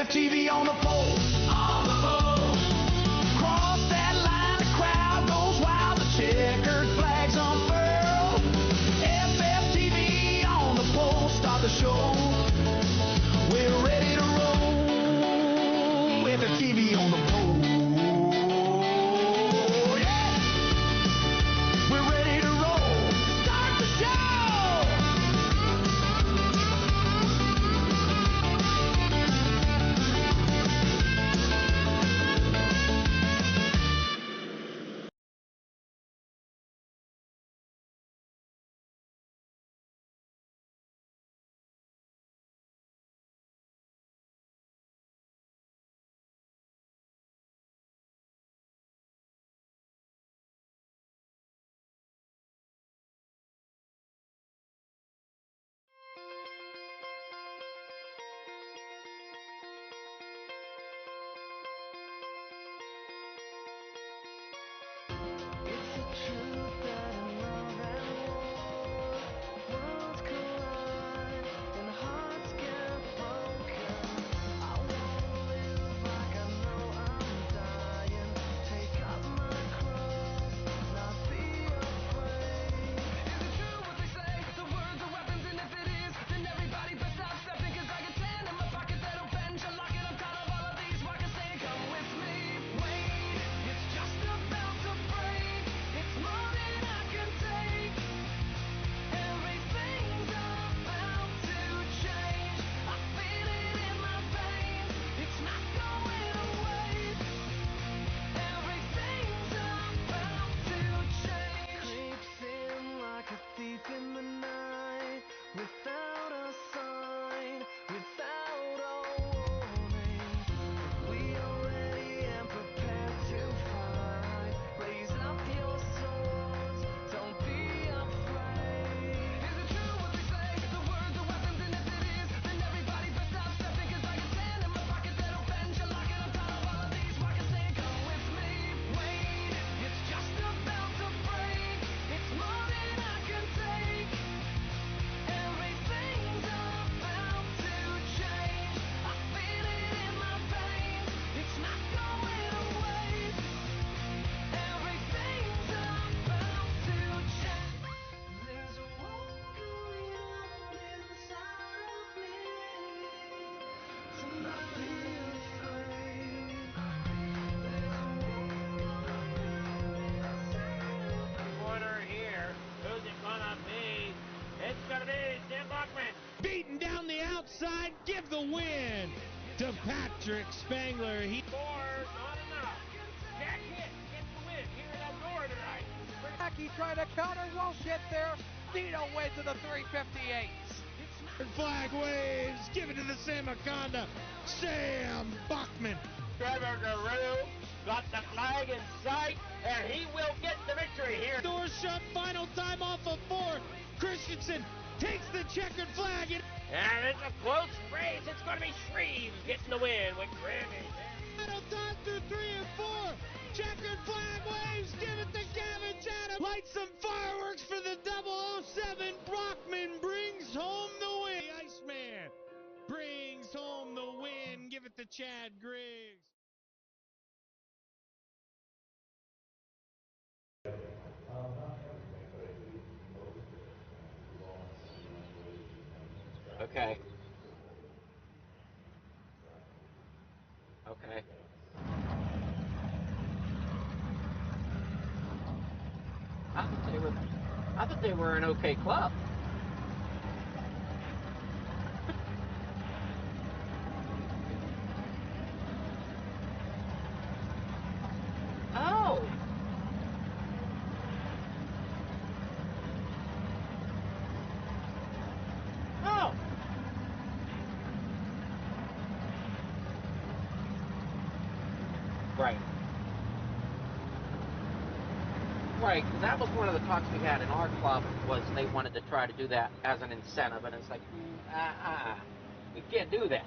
FFTV on the pole. On the pole. Cross that line, the crowd goes wild, the checkered flags unfurl. FFTV on the pole, start the show. We're ready to roll. FFTV on the pole. Yeah. We're ready to roll. Start the show. It's just about to break. It's more than I can the win to Patrick Spangler. Four, not enough. Jack Hit gets the win here in Eldora tonight. He tried to counter, won't get there. Dino wins to the 358. Flag waves, give it to the Samaconda, Sam Bachman. Trevor Garou got the flag in sight, and he will get the victory here. Door shut, final time off of 4. Christensen takes the checkered flag. And it's a close race. It's going to be Shreves getting the win with Grammy. Final time through 3 and 4. Checkered flag waves, give it to Gavin Chatham. Light some fireworks for the 007. Brockman brings home the win. The Iceman brings home the win. Give it to Chad Griggs. Okay. Okay. I thought they were an okay club. Oh. Oh. Right. Right, because that was one of the talks we had in our club, was they wanted to try to do that as an incentive, and it's like, we can't do that.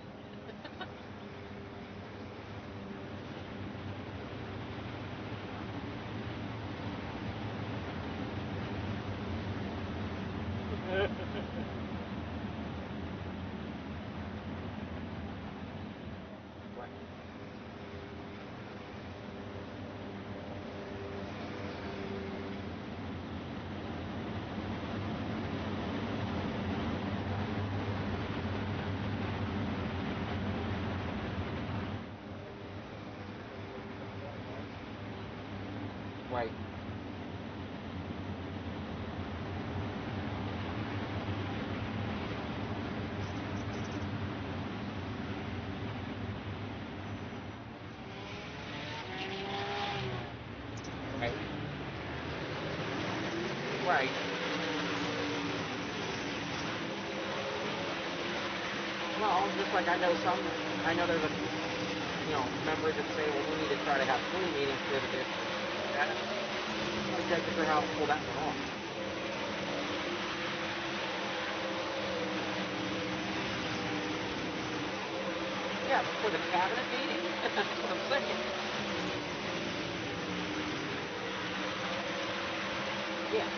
Right. Right. Right. Well, just like I know there's members that say, well, we need to try to have 3 meetings for the district. I'm not exactly sure how to pull that one off. Yeah, but for the cabinet meeting? That's what I'm saying. Yeah.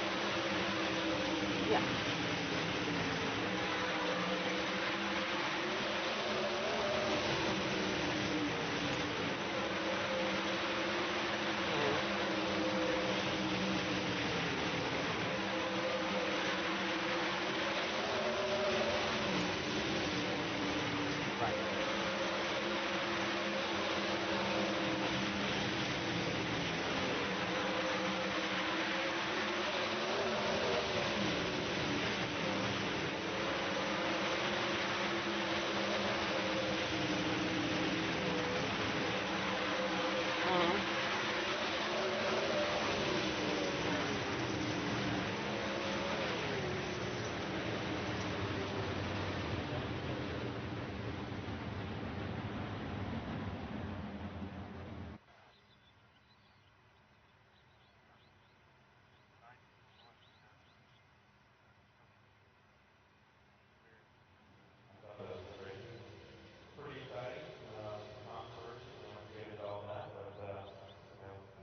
Yeah.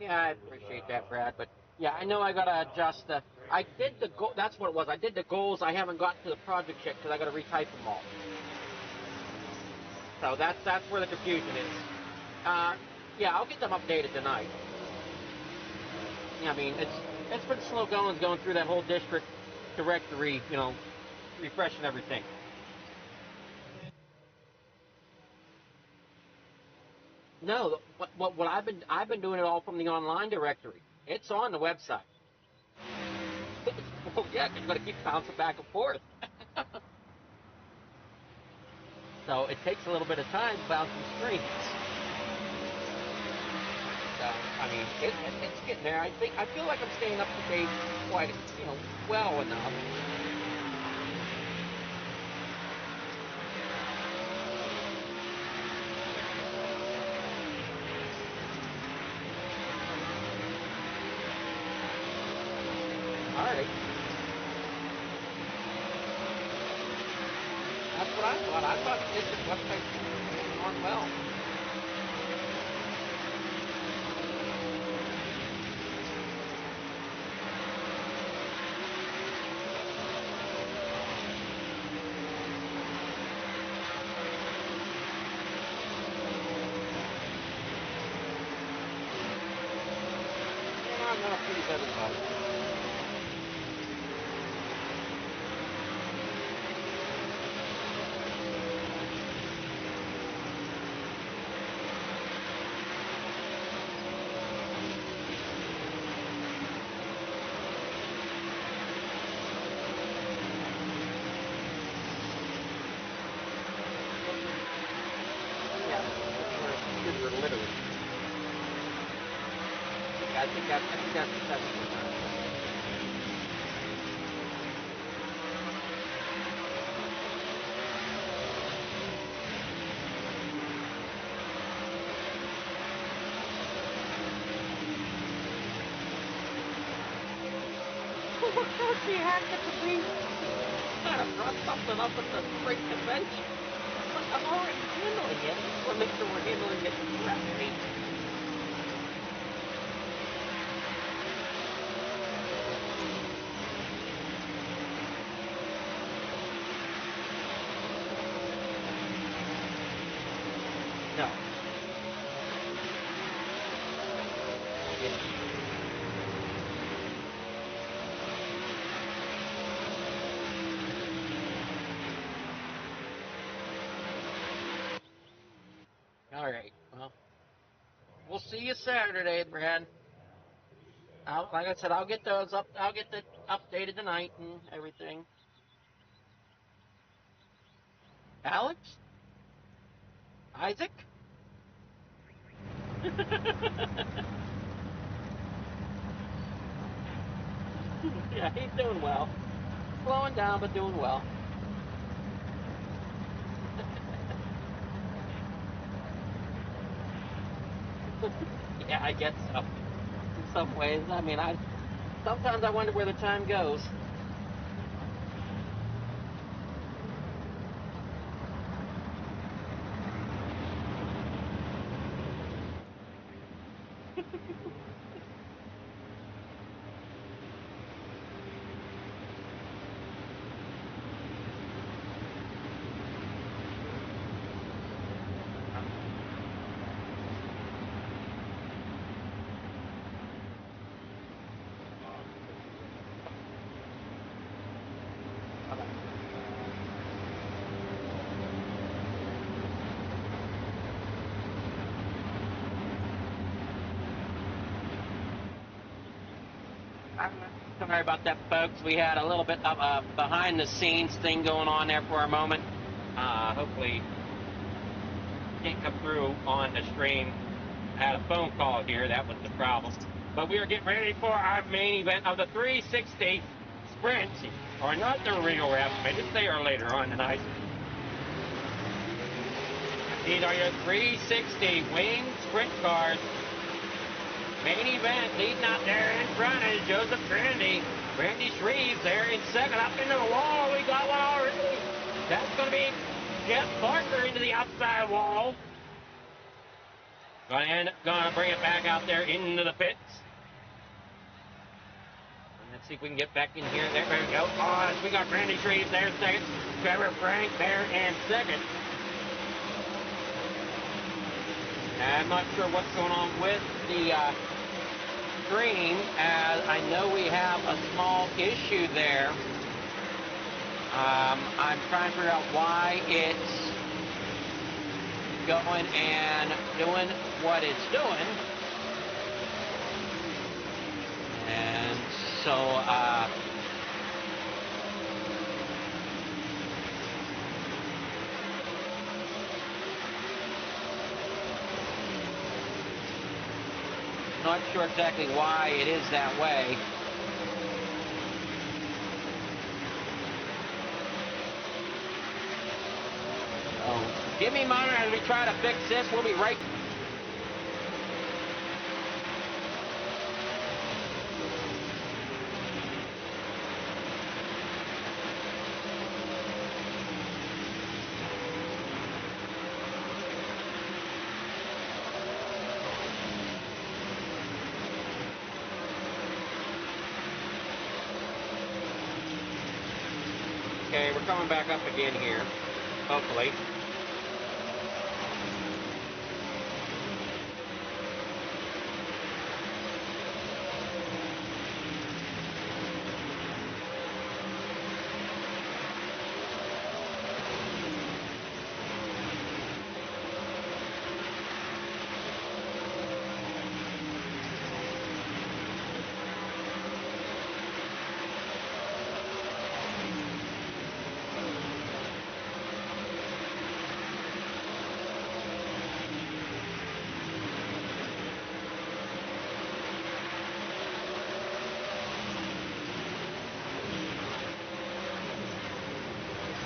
Yeah, I appreciate that, Brad, but yeah, I know I gotta adjust the. I did the goal. That's what it was. I did the goals. I haven't gotten to the project yet because I gotta retype them all. So that's where the confusion is. Yeah, I'll get them updated tonight. Yeah, I mean it's been slow going through that whole district directory, refreshing everything. No, what I've been doing it all from the online directory. It's on the website. Well, yeah, 'cause you got to keep bouncing back and forth. So it takes a little bit of time to bounce some screens. So, I mean, it's getting there. I feel like I'm staying up to date quite, well enough. All right. That's what I thought. I thought this is what they were going well. I'm gonna please everybody. Yeah, we're literally. I think that's the best. What does he have to be trying to run something up at the freight convention? But I'm already handling it. I just want to make sure we're handling it correctly. No. All right. Well, we'll see you Saturday, Brad. Like I said, I'll get those up. I'll get the updated tonight and everything. Alex? Isaac? Yeah, he's doing well. Slowing down, but doing well. Yeah, I guess so. In some ways. I mean, sometimes I wonder where the time goes. Sorry about that, folks. We had a little bit of a behind-the-scenes thing going on there for a moment. Hopefully, can't come through on the stream. I had a phone call here. That was the problem. But we are getting ready for our main event of the 360 sprint, or not the real wraps. Maybe they are later on tonight. These are your 360 wing sprint cars. Main event, leading out there in front is Joseph Grandy. Randy Shreves there in second, up into the wall. We got one already. That's going to be Jeff Parker into the outside wall. Going to bring it back out there into the pits. And let's see if we can get back in here. There we go. Oh, we got Randy Shreves there in second. Trevor Frank there in second. I'm not sure what's going on with the stream, as I know we have a small issue there. I'm trying to figure out why it's going and doing what it's doing. And so, Not sure exactly why it is that way. So, give me a moment as we try to fix this. We'll be right. Okay, we're coming back up again here, hopefully.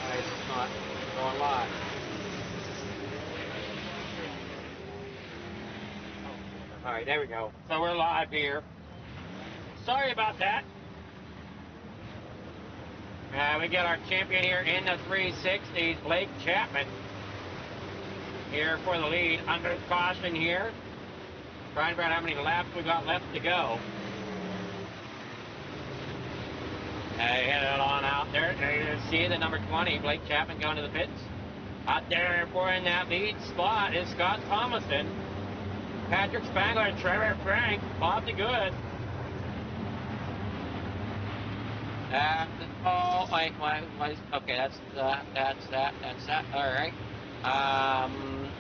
It's not going live. All right, there we go. So we're live here. Sorry about that. We got our champion here in the 360s, Blake Chapman, here for the lead under caution here. Trying to figure out how many laps we got left to go. Head it on out there. There you see the number 20, Blake Chapman, going to the pits. Out there for in that lead spot is Scott Thomaston, Patrick Spangler, and Trevor Frank off the good. Oh, wait, okay, that's that. All right.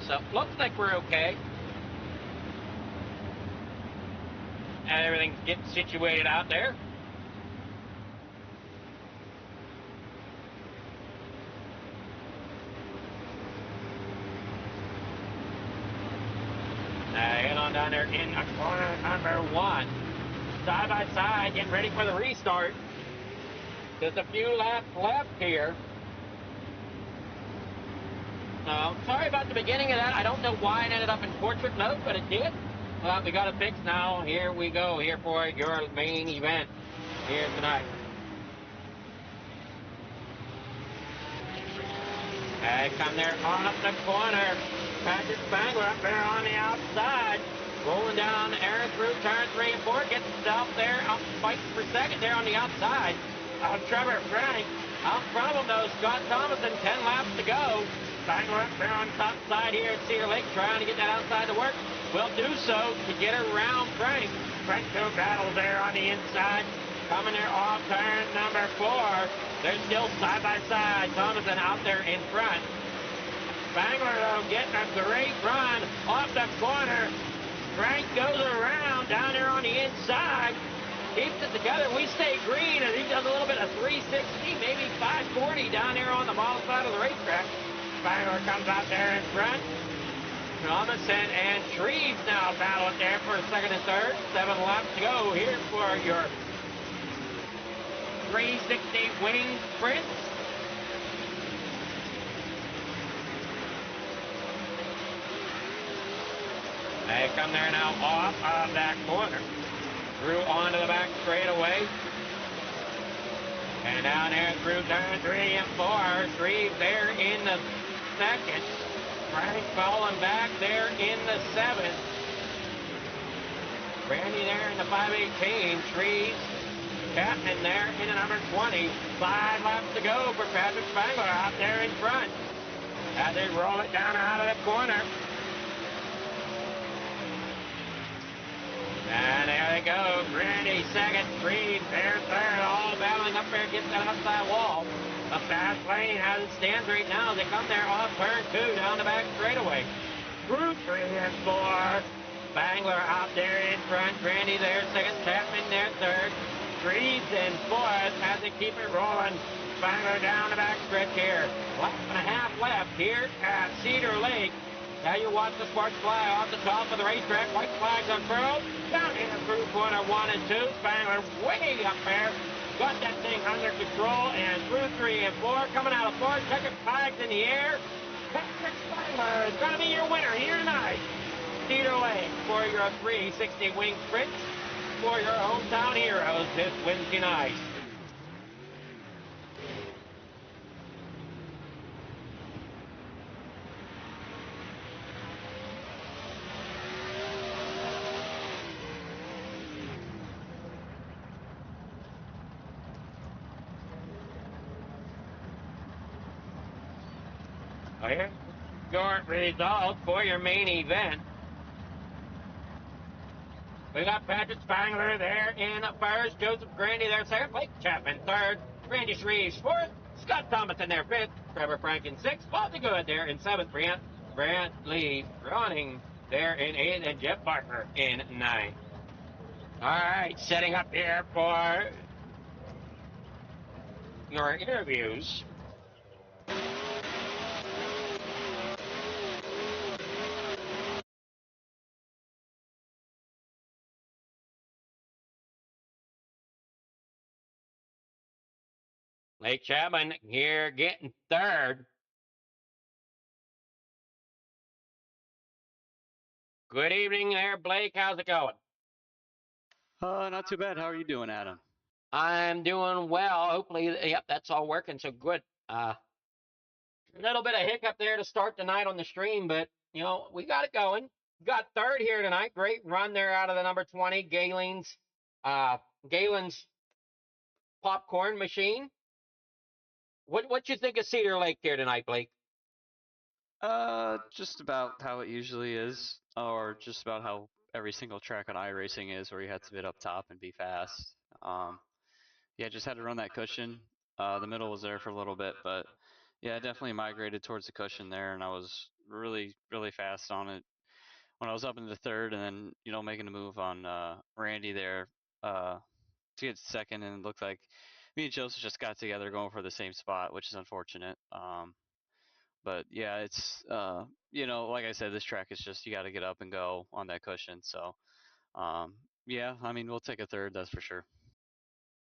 So looks like we're okay. And everything's getting situated out there. Head on down there in corner number 1. Side by side, getting ready for the restart. Just a few laps left here. Sorry about the beginning of that. I don't know why it ended up in portrait mode, but it did. Well, we got it fixed now. Here we go. Here for your main event here tonight. Come there on up the corner. Patrick Spangler up there on the outside. Rolling down Aaron through turn 3 and 4. Gets himself there. Up fighting for second there on the outside. Trevor Frank out front of him though. Scott Thomaston, 10 laps to go. Spangler up there on top side here at Cedar Lake, trying to get that outside to work. Will do so to get around Frank. Frank still battles there on the inside. Coming there off turn number 4. They're still side by side. Thomaston out there in front. Spangler though getting a great run off the corner. Frank goes around down there on the inside. Keeps it together. We stay green as he does a little bit of 360, maybe 540 down there on the ball side of the racetrack. Spangler comes out there in front. Thomaston and Treves now battling there for second and third. 7 laps to go here for your 360 winning sprint. They come there now off of that corner. Through onto the back straightaway. And down there through turn 3 and 4. Treves there in the second. Frank falling back there in the 7th. Randy there in the 518. Treves. Chapman there in the number 20. 5 laps to go for Patrick Spangler out there in front. As they roll it down out of the corner. And there they go. Randy second. Treves there third. All battling up there against that outside wall. The fast lane as it stands right now. They come there off turn 2 down the back straightaway. Through 3 and 4. Spangler out there in front. Randy there second. Chapman there third. Treves in 4th as they keep it rolling. Spangler down the back stretch here. Lap and a half left here at Cedar Lake. Now you watch the sparks fly off the top of the racetrack. White flags unfurled. Down in through corner 1 and 2. Spangler way up there. Got that thing under control. And through 3 and 4. Coming out of 4. Checkered flags in the air. Patrick Spangler is going to be your winner here tonight. Cedar Lake for your 360 wing sprint for your hometown heroes this Wednesday night. Here, your results for your main event. We got Patrick Spangler there in first, Joseph Grandy there second, Blake Chapman third, Randy Shreves fourth, Scott Thomason there fifth, Trevor Franken sixth, Bobby Good there in seventh, Brant Lee running there in eighth, and Jeff Barker in ninth. All right, setting up here for your interviews. Blake Chapman here getting third. Good evening there, Blake. How's it going? Not too bad. How are you doing, Adam? I'm doing well. Hopefully, yep, that's all working so good. A little bit of hiccup there to start the night on the stream, but, you know, we got it going. Got third here tonight. Great run there out of the number 20, Galen's popcorn machine. What you think of Cedar Lake here tonight, Blake? Just about how it usually is, or just about how every single track on iRacing is, where you have to be up top and be fast. Yeah, just had to run that cushion. The middle was there for a little bit, but yeah, I definitely migrated towards the cushion there, and I was really, really fast on it when I was up in the third, and then making a move on Randy there to get second, and it looked like me and Joseph just got together going for the same spot, which is unfortunate. But yeah, it's like I said, this track is just you got to get up and go on that cushion. So yeah, I mean we'll take a third, that's for sure.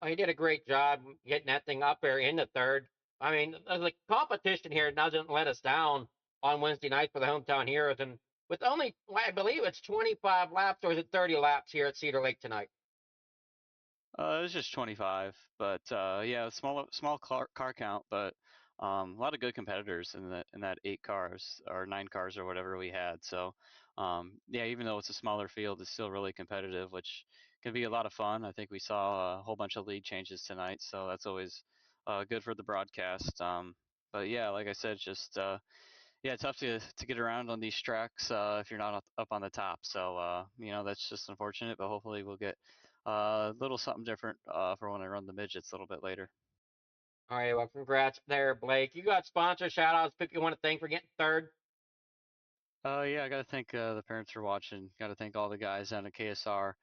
Well, you did a great job getting that thing up there in the third. I mean, the competition here doesn't let us down on Wednesday night for the hometown heroes, and with only, I believe it's 25 laps, or is it 30 laps here at Cedar Lake tonight? It was just 25, but yeah, small car count, but a lot of good competitors in that 8 cars or 9 cars or whatever we had. So yeah, even though it's a smaller field, it's still really competitive, which can be a lot of fun. I think we saw a whole bunch of lead changes tonight, so that's always good for the broadcast. But yeah, like I said, just yeah, tough to get around on these tracks if you're not up on the top. So that's just unfortunate, but hopefully we'll get a little something different for when I run the midgets a little bit later. All right, well, congrats there, Blake. You got sponsor shout-outs, people you want to thank for getting third? Yeah, I got to thank the parents for watching. Got to thank all the guys down at KSR.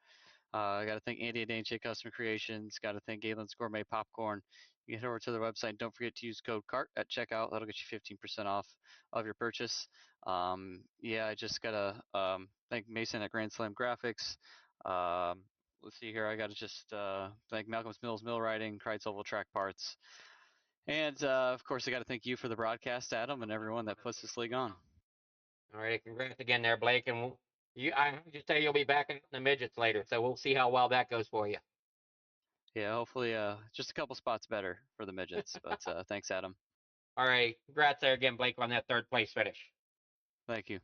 I got to thank Andy and J Custom Creations. Got to thank Galen's Gourmet Popcorn. You can head over to their website. And don't forget to use code CART at checkout. That'll get you 15% off of your purchase. Yeah, I just got to thank Mason at Grand Slam Graphics. Let's see here. I got to just thank Malcolm's Mills Mill Writing, Kreitz Oval Track Parts. And of course, I got to thank you for the broadcast, Adam, and everyone that puts this league on. All right, congrats again there, Blake. And I heard you say you'll be back in the midgets later, so we'll see how well that goes for you. Yeah, hopefully just a couple spots better for the midgets. But thanks, Adam. All right, congrats there again, Blake, on that third place finish. Thank you.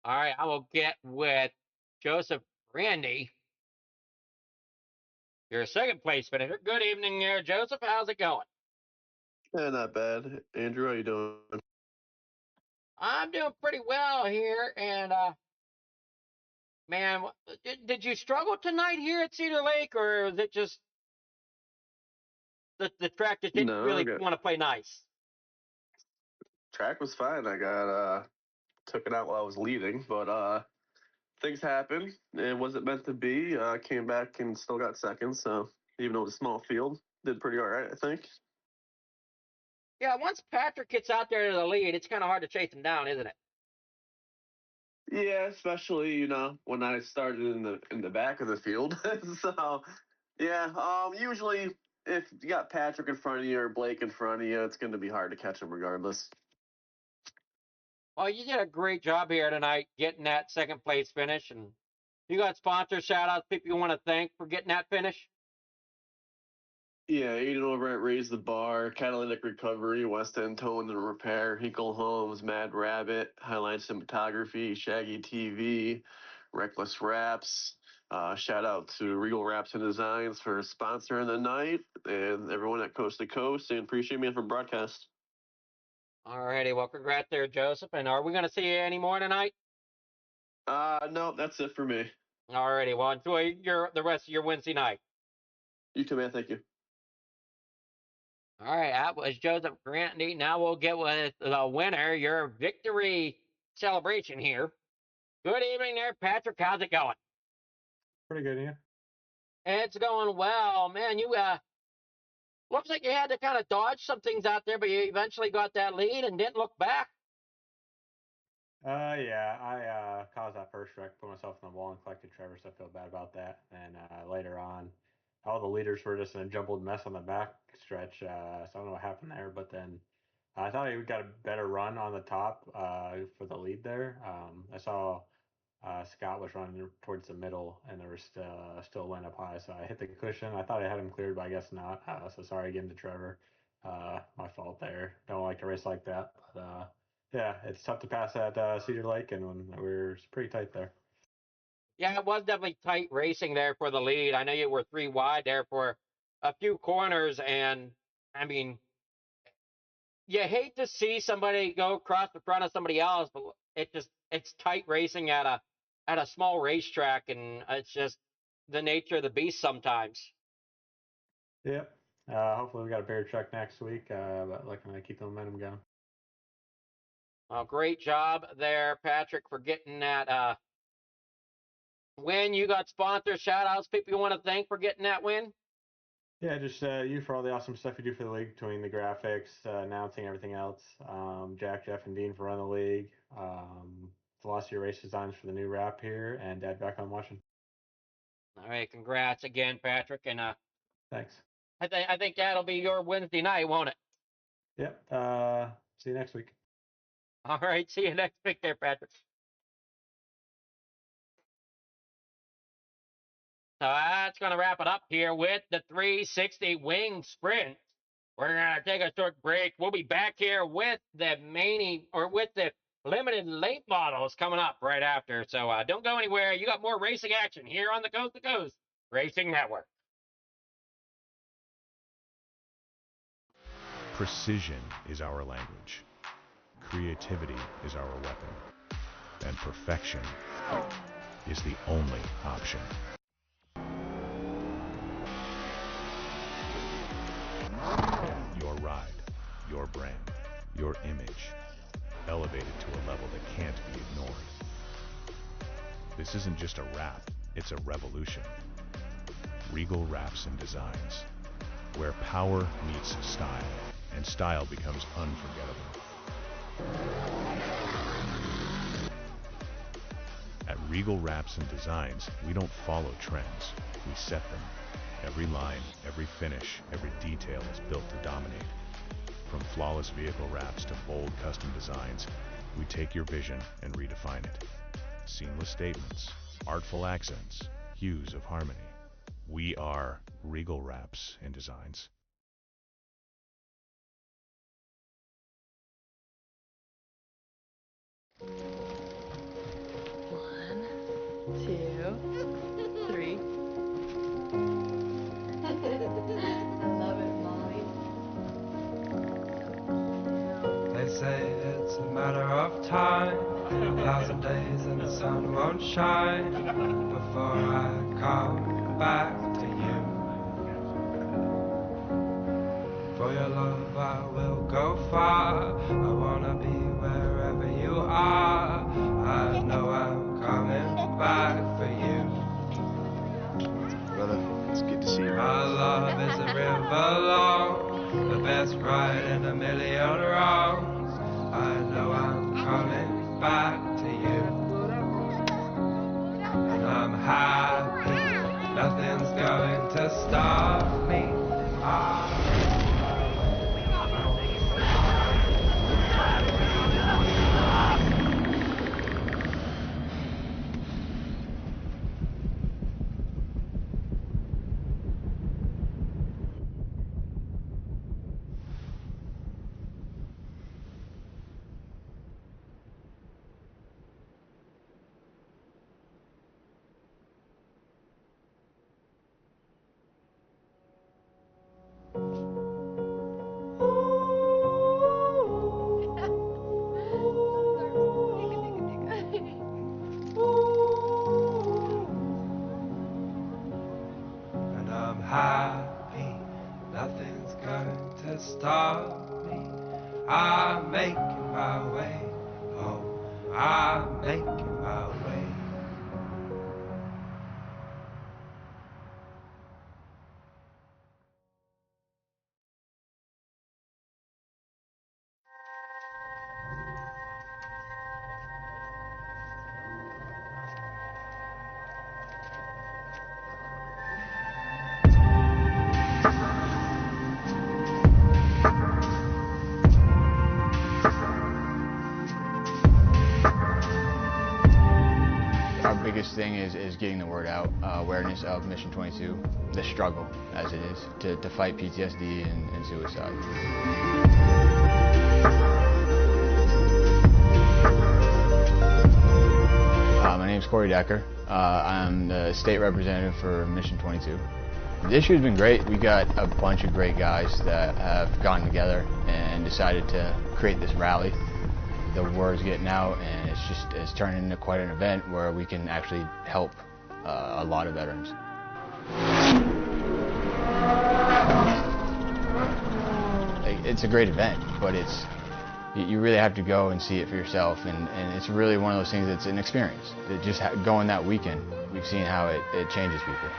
All right, I will get with Joseph Randy, your second place finisher. Good evening there, Joseph. How's it going? Yeah, not bad. Andrew, how you doing? I'm doing pretty well here, and man, did you struggle tonight here at Cedar Lake, or was it just the track just didn't No, really want to play nice? track was fine. I got took it out while I was leading, but things happen. It wasn't meant to be. Came back and still got second, so even though it was a small field, did pretty all right, I think. Yeah, once Patrick gets out there to the lead, it's kind of hard to chase him down, isn't it? Yeah, especially when I started in the back of the field. So yeah, usually if you got Patrick in front of you or Blake in front of you, it's going to be hard to catch him regardless. Well, you did a great job here tonight getting that second place finish, and you got sponsor shout outs, people you want to thank for getting that finish. Yeah, Aiden over at Raise the Bar, Catalytic Recovery, West End Towing and Repair, Hinkle Homes, Mad Rabbit, Highline Cinematography, Shaggy TV, Reckless Wraps. Shout out to Regal Wraps and Designs for sponsoring the night, and everyone at Coast to Coast, and appreciate me for broadcast. Alrighty, well, congrats there, Joseph. And are we going to see you any more tonight? No, that's it for me. Alrighty, well, enjoy the rest of your Wednesday night. You too, man. Thank you. All right, that was Joseph Grandy. Now we'll get with the winner, your victory celebration here. Good evening there, Patrick. How's it going? Pretty good, yeah. It's going well, man. You looks like you had to kind of dodge some things out there, but you eventually got that lead and didn't look back. Yeah, I caused that first wreck, put myself in the wall and collected Trevor, so I feel bad about that. And later on, all the leaders were just in a jumbled mess on the back stretch, so I don't know what happened there. But then I thought he got a better run on the top for the lead there. I saw Scott was running towards the middle, and there was still wind up high, so I hit the cushion. I thought I had him cleared, but I guess not. So sorry again to Trevor. My fault there. Don't like to race like that, but yeah, it's tough to pass at Cedar Lake, and when we're pretty tight there. Yeah, it was definitely tight racing there for the lead. I know you were 3 wide there for a few corners, and I mean, you hate to see somebody go across the front of somebody else, but it's tight racing at a small racetrack, and it's just the nature of the beast sometimes. Yep. Hopefully we got a bigger truck next week, but looking to keep the momentum going. Well, great job there, Patrick, for getting that win. You got sponsor shout outs, people you want to thank for getting that win? Yeah, just you for all the awesome stuff you do for the league, between the graphics, announcing, everything else. Jack, Jeff, and Dean for running the league. Velocity Race Designs for the new wrap here, and Dad back on watching. All right, congrats again, Patrick, and Thanks. I think that'll be your Wednesday night, won't it? Yep. See you next week. All right, see you next week there, Patrick. So that's going to wrap it up here with the 360 Wing Sprint. We're going to take a short break. We'll be back here with the with the limited late models coming up right after. So don't go anywhere. You got more racing action here on the Coast to Coast Racing Network. Precision is our language. Creativity is our weapon. And perfection is the only option. Your ride, your brand, your image, elevated to a level that can't be ignored. This isn't just a wrap, it's a revolution. Regal Wraps and Designs, where power meets style, and style becomes unforgettable. At Regal Wraps and Designs, we don't follow trends, we set them. Every line, every finish, every detail is built to dominate. From flawless vehicle wraps to bold custom designs, we take your vision and redefine it. Seamless statements, artful accents, hues of harmony. We are Regal Wraps and Designs. One, two, three. I love it, Molly. They say it's a matter of time, 1,000 days and the sun won't shine before I come back to you. For your love I will go far, I wanna be wherever you are. I know I'm coming back for you. Brother, it's good to see you. My love is a river long, the best ride in a million wrongs. I know I'm coming back to you. to stop me. And I'm happy, nothing's going to stop me. I'm making my way home. I'm making my way. Our biggest thing is getting the word out, awareness of Mission 22, the struggle as it is, to fight PTSD and suicide. My name is Corey Decker. I'm the state representative for Mission 22. This year's been great. We got a bunch of great guys that have gotten together and decided to create this rally. The word's getting out, and it's turning into quite an event where we can actually help a lot of veterans. It's a great event, but you really have to go and see it for yourself, and it's really one of those things that's an experience. Just going that weekend, we've seen how it changes people.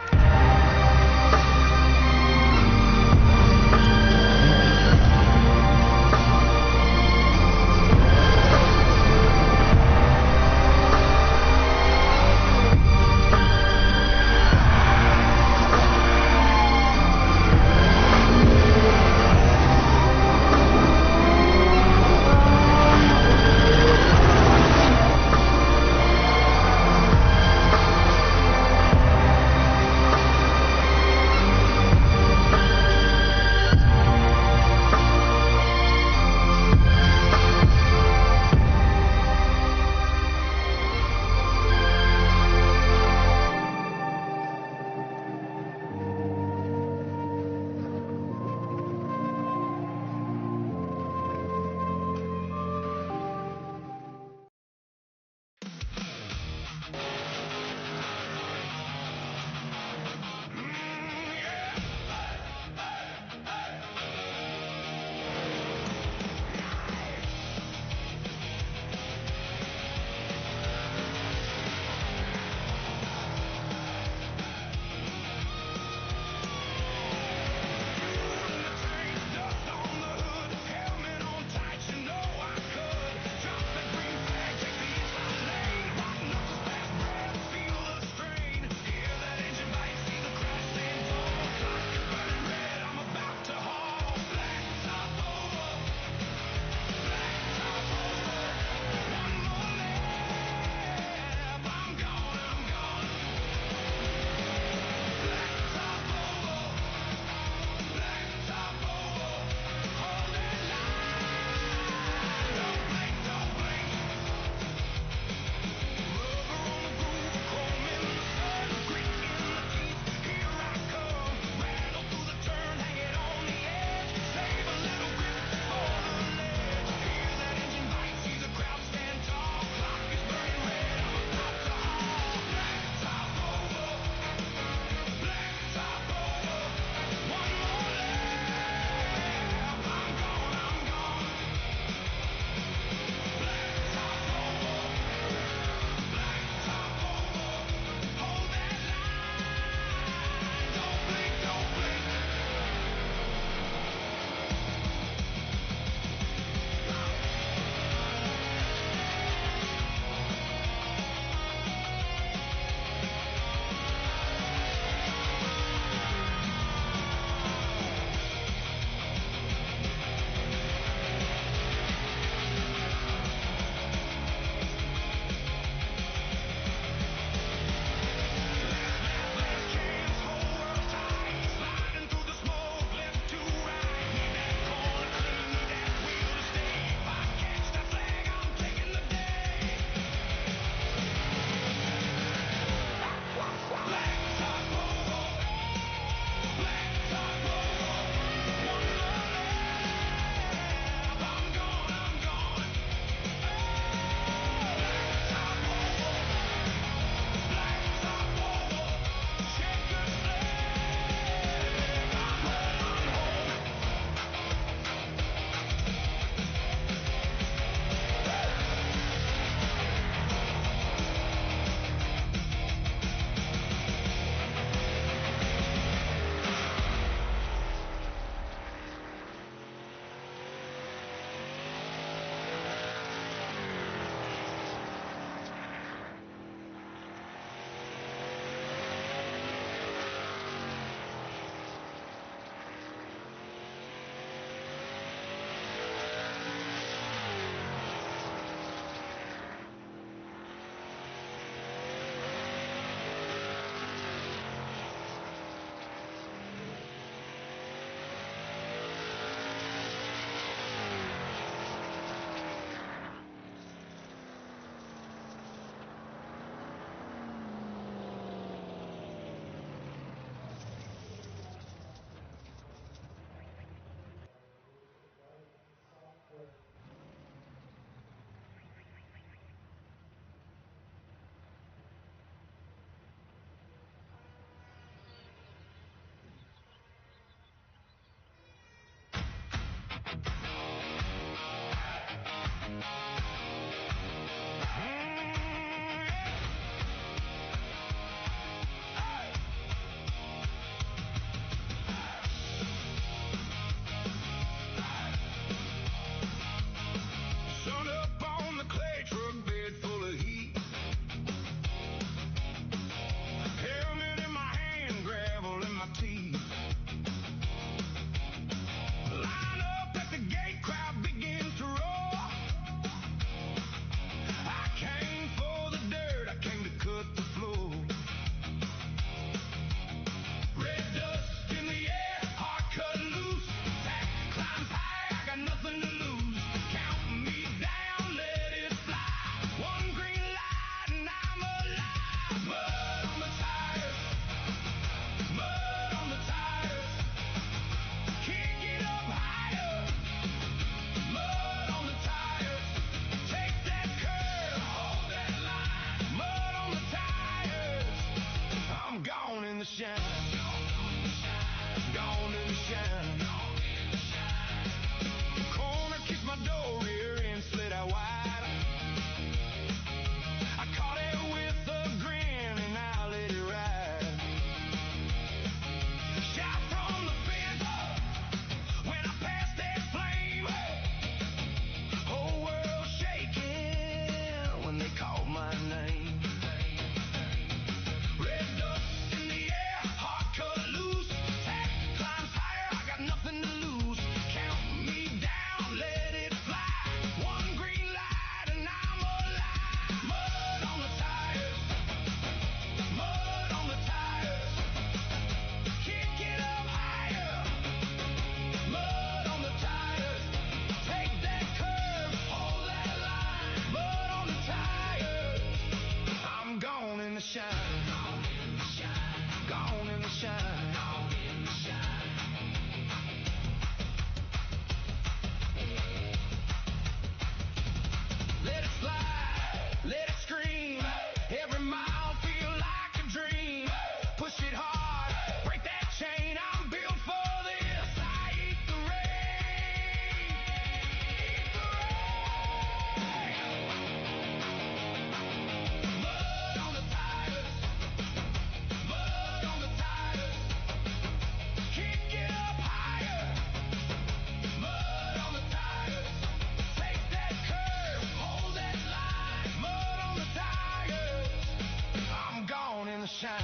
shine.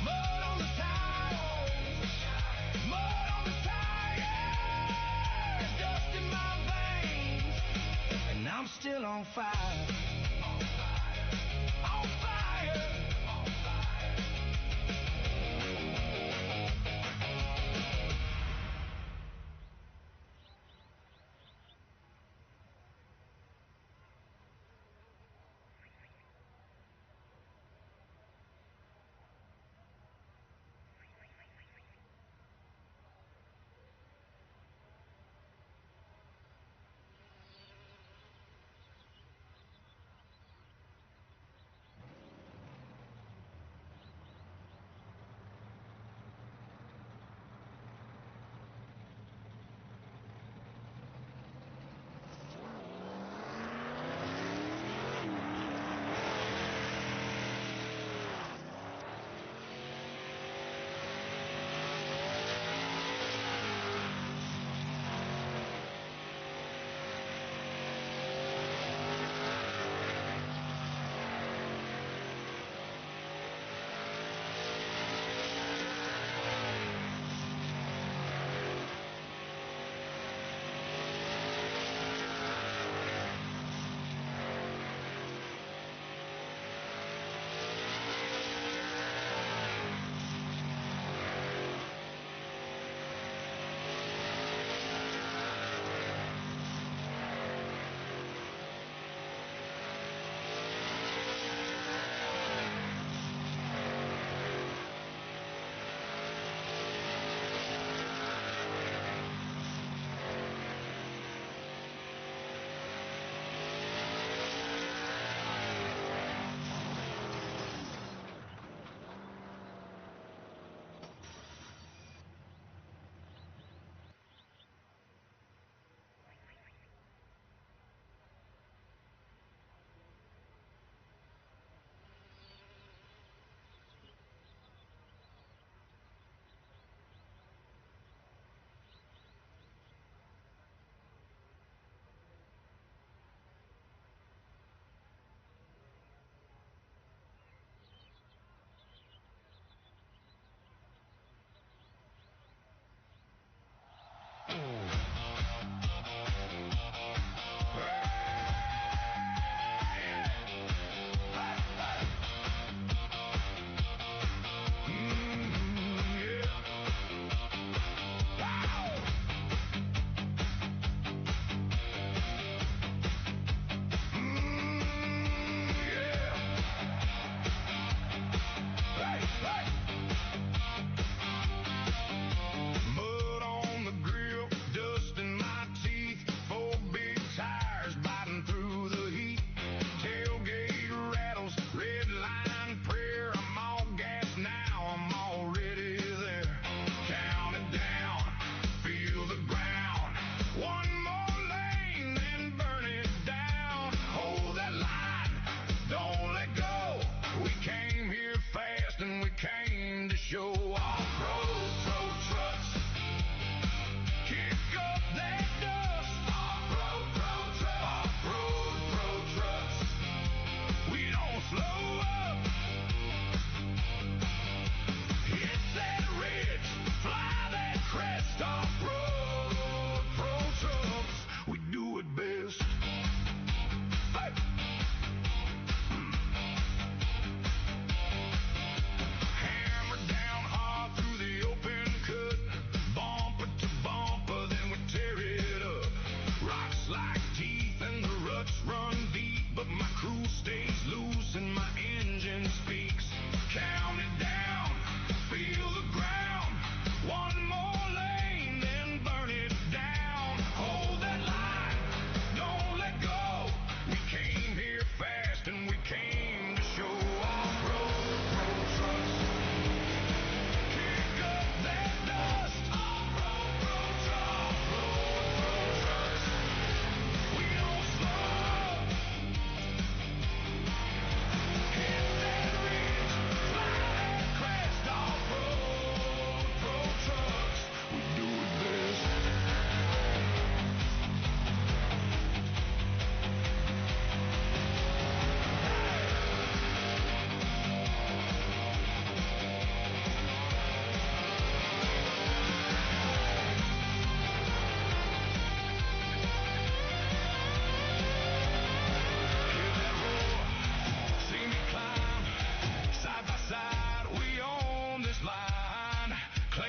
Mud on the tires. Mud on the tires. Dust in my veins. And I'm still on fire. On fire.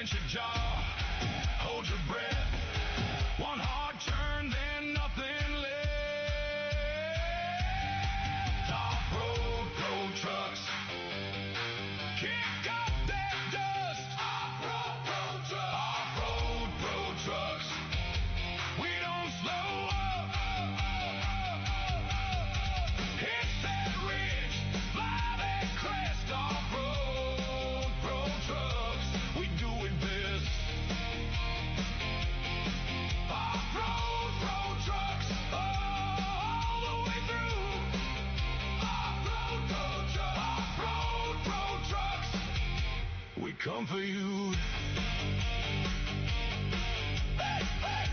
clench your jaw, hold your breath. One hard turn, then nothing left. Off-road pro trucks, kick up that dust. Off-road pro trucks, off-road pro trucks. We don't slow up. Hit that ridge, fly that crest. Off-road pro trucks, we do it best. Off-road pro trucks, all the way through. Off-road pro trucks, off-road pro trucks, we come for you. Hey, hey.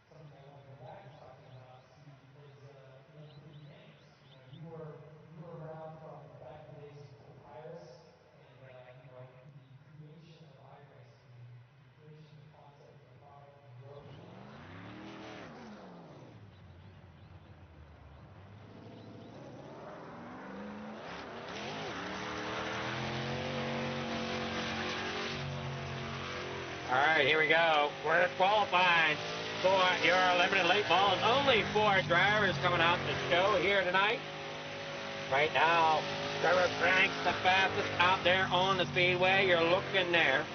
Something I want to go back and talk to you about, Steve, is including names. You were around from back in the days before Iris, and the creation of iRacing, the creation of the concept of the product, the growth of it. All right, here we go. We're qualifying for your limited late balls. Only 4 drivers coming out to show here tonight. Right now, Trevor Frank's the fastest out there on the speedway. You're looking there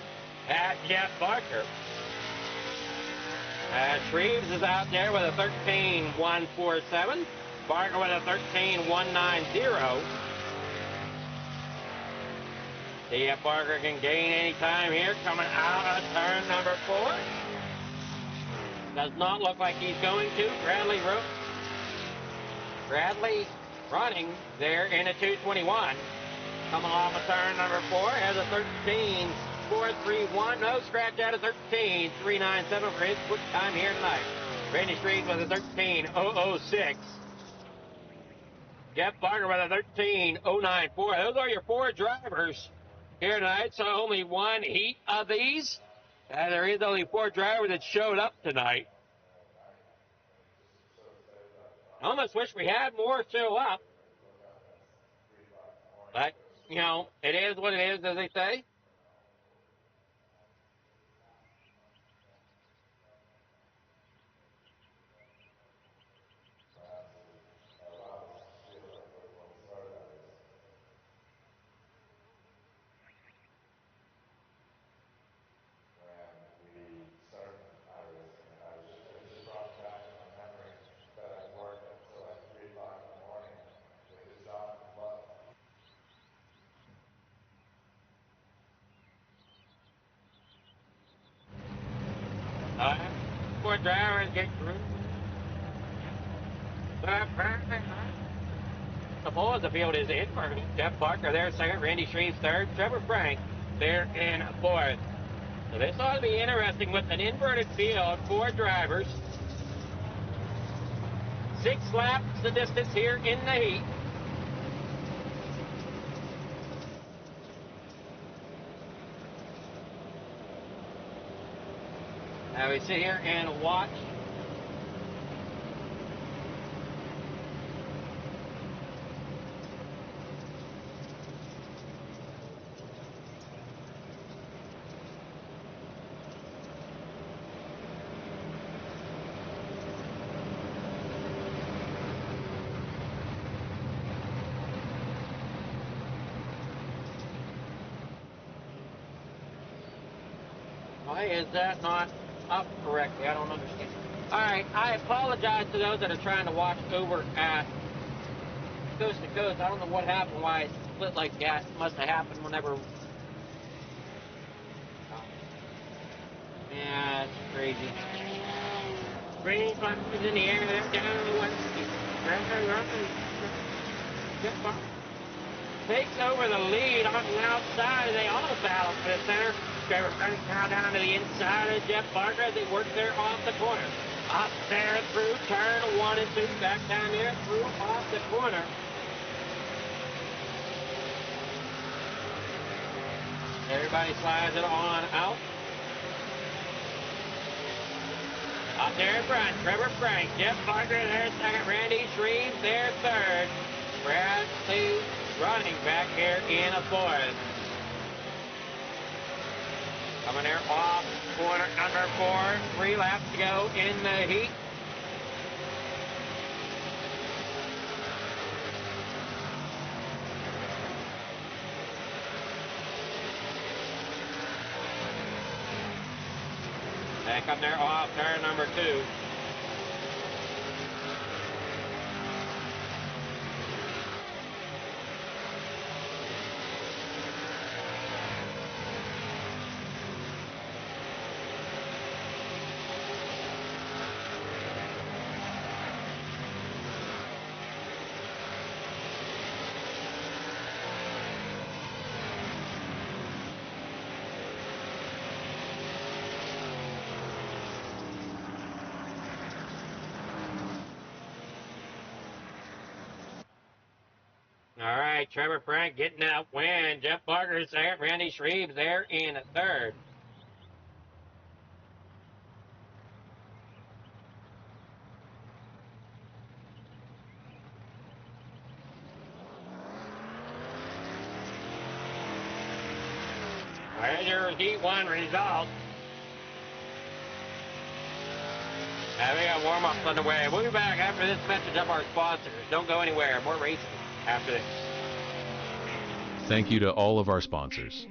at Jeff Barker. Shreves is out there with a 13.147. Barker with a 13.190. See if Barker can gain any time here coming out of turn number 4. Does not look like he's going to. Bradley running there in a 221. Coming off of turn number 4 has a 13.431. No scratch out of 13.397 for his quick time here tonight. Randy Street with a 13.006. Jeff Barker with a 13.094. Those are your 4 drivers here tonight, so only 1 heat of these. And there is only 4 drivers that showed up tonight. I almost wish we had more show up. But, it is what it is, as they say. Four drivers get through. The ball of the field is in for Jeff Barker there, second. Randy Shreves, third. Trevor Frank there in fourth. So this ought to be interesting with an inverted field, 4 drivers. 6 laps the distance here in the heat. Now we sit here and watch. Why is that not up correctly? I don't understand. All right, I apologize to those that are trying to watch over at Coast to Coast. I don't know what happened, why it split like that. It must have happened whenever. Yeah, it's crazy. Green flag is in the air. They're down. takes over the lead on the outside, and they almost battle for the center. Trevor Frank now down to the inside of Jeff Barker as they work there off the corner. Up there through turn 1 and 2, back down here through off the corner. Everybody slides it on out. Up there in front, Trevor Frank, Jeff Barker there second, Randy Shreve there third. Bradley running back here in a fourth. Coming there off corner number 4, 3 laps to go in the heat. Back up there off turn number 2. All right, Trevor Frank getting that win. Jeff Barker's there. Randy Shreve's there in a third. There's your Heat 1 result. We got warm-ups underway. We'll be back after this message of our sponsors. Don't go anywhere. More racing after this. Thank you to all of our sponsors.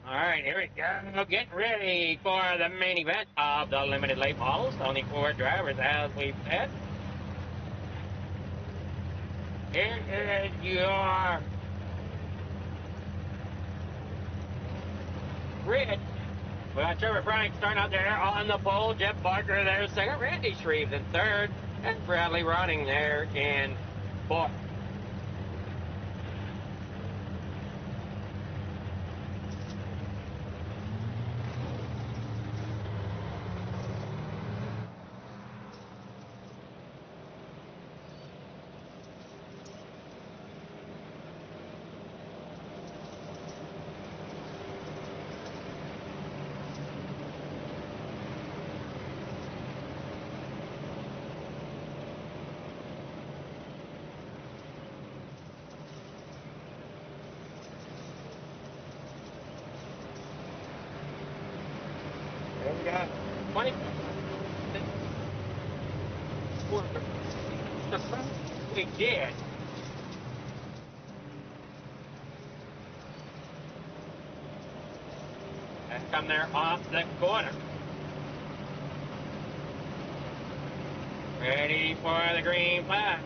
All right, here we go. Get ready for the main event of the limited late models. Only 4 drivers, as we've said. It is your grid. We got Trevor Frank starting out there on the pole. Jeff Barker there second. Randy Shreves in third. And Bradley running there in fourth. We got 20. We did. And come there off the corner. Ready for the green flag.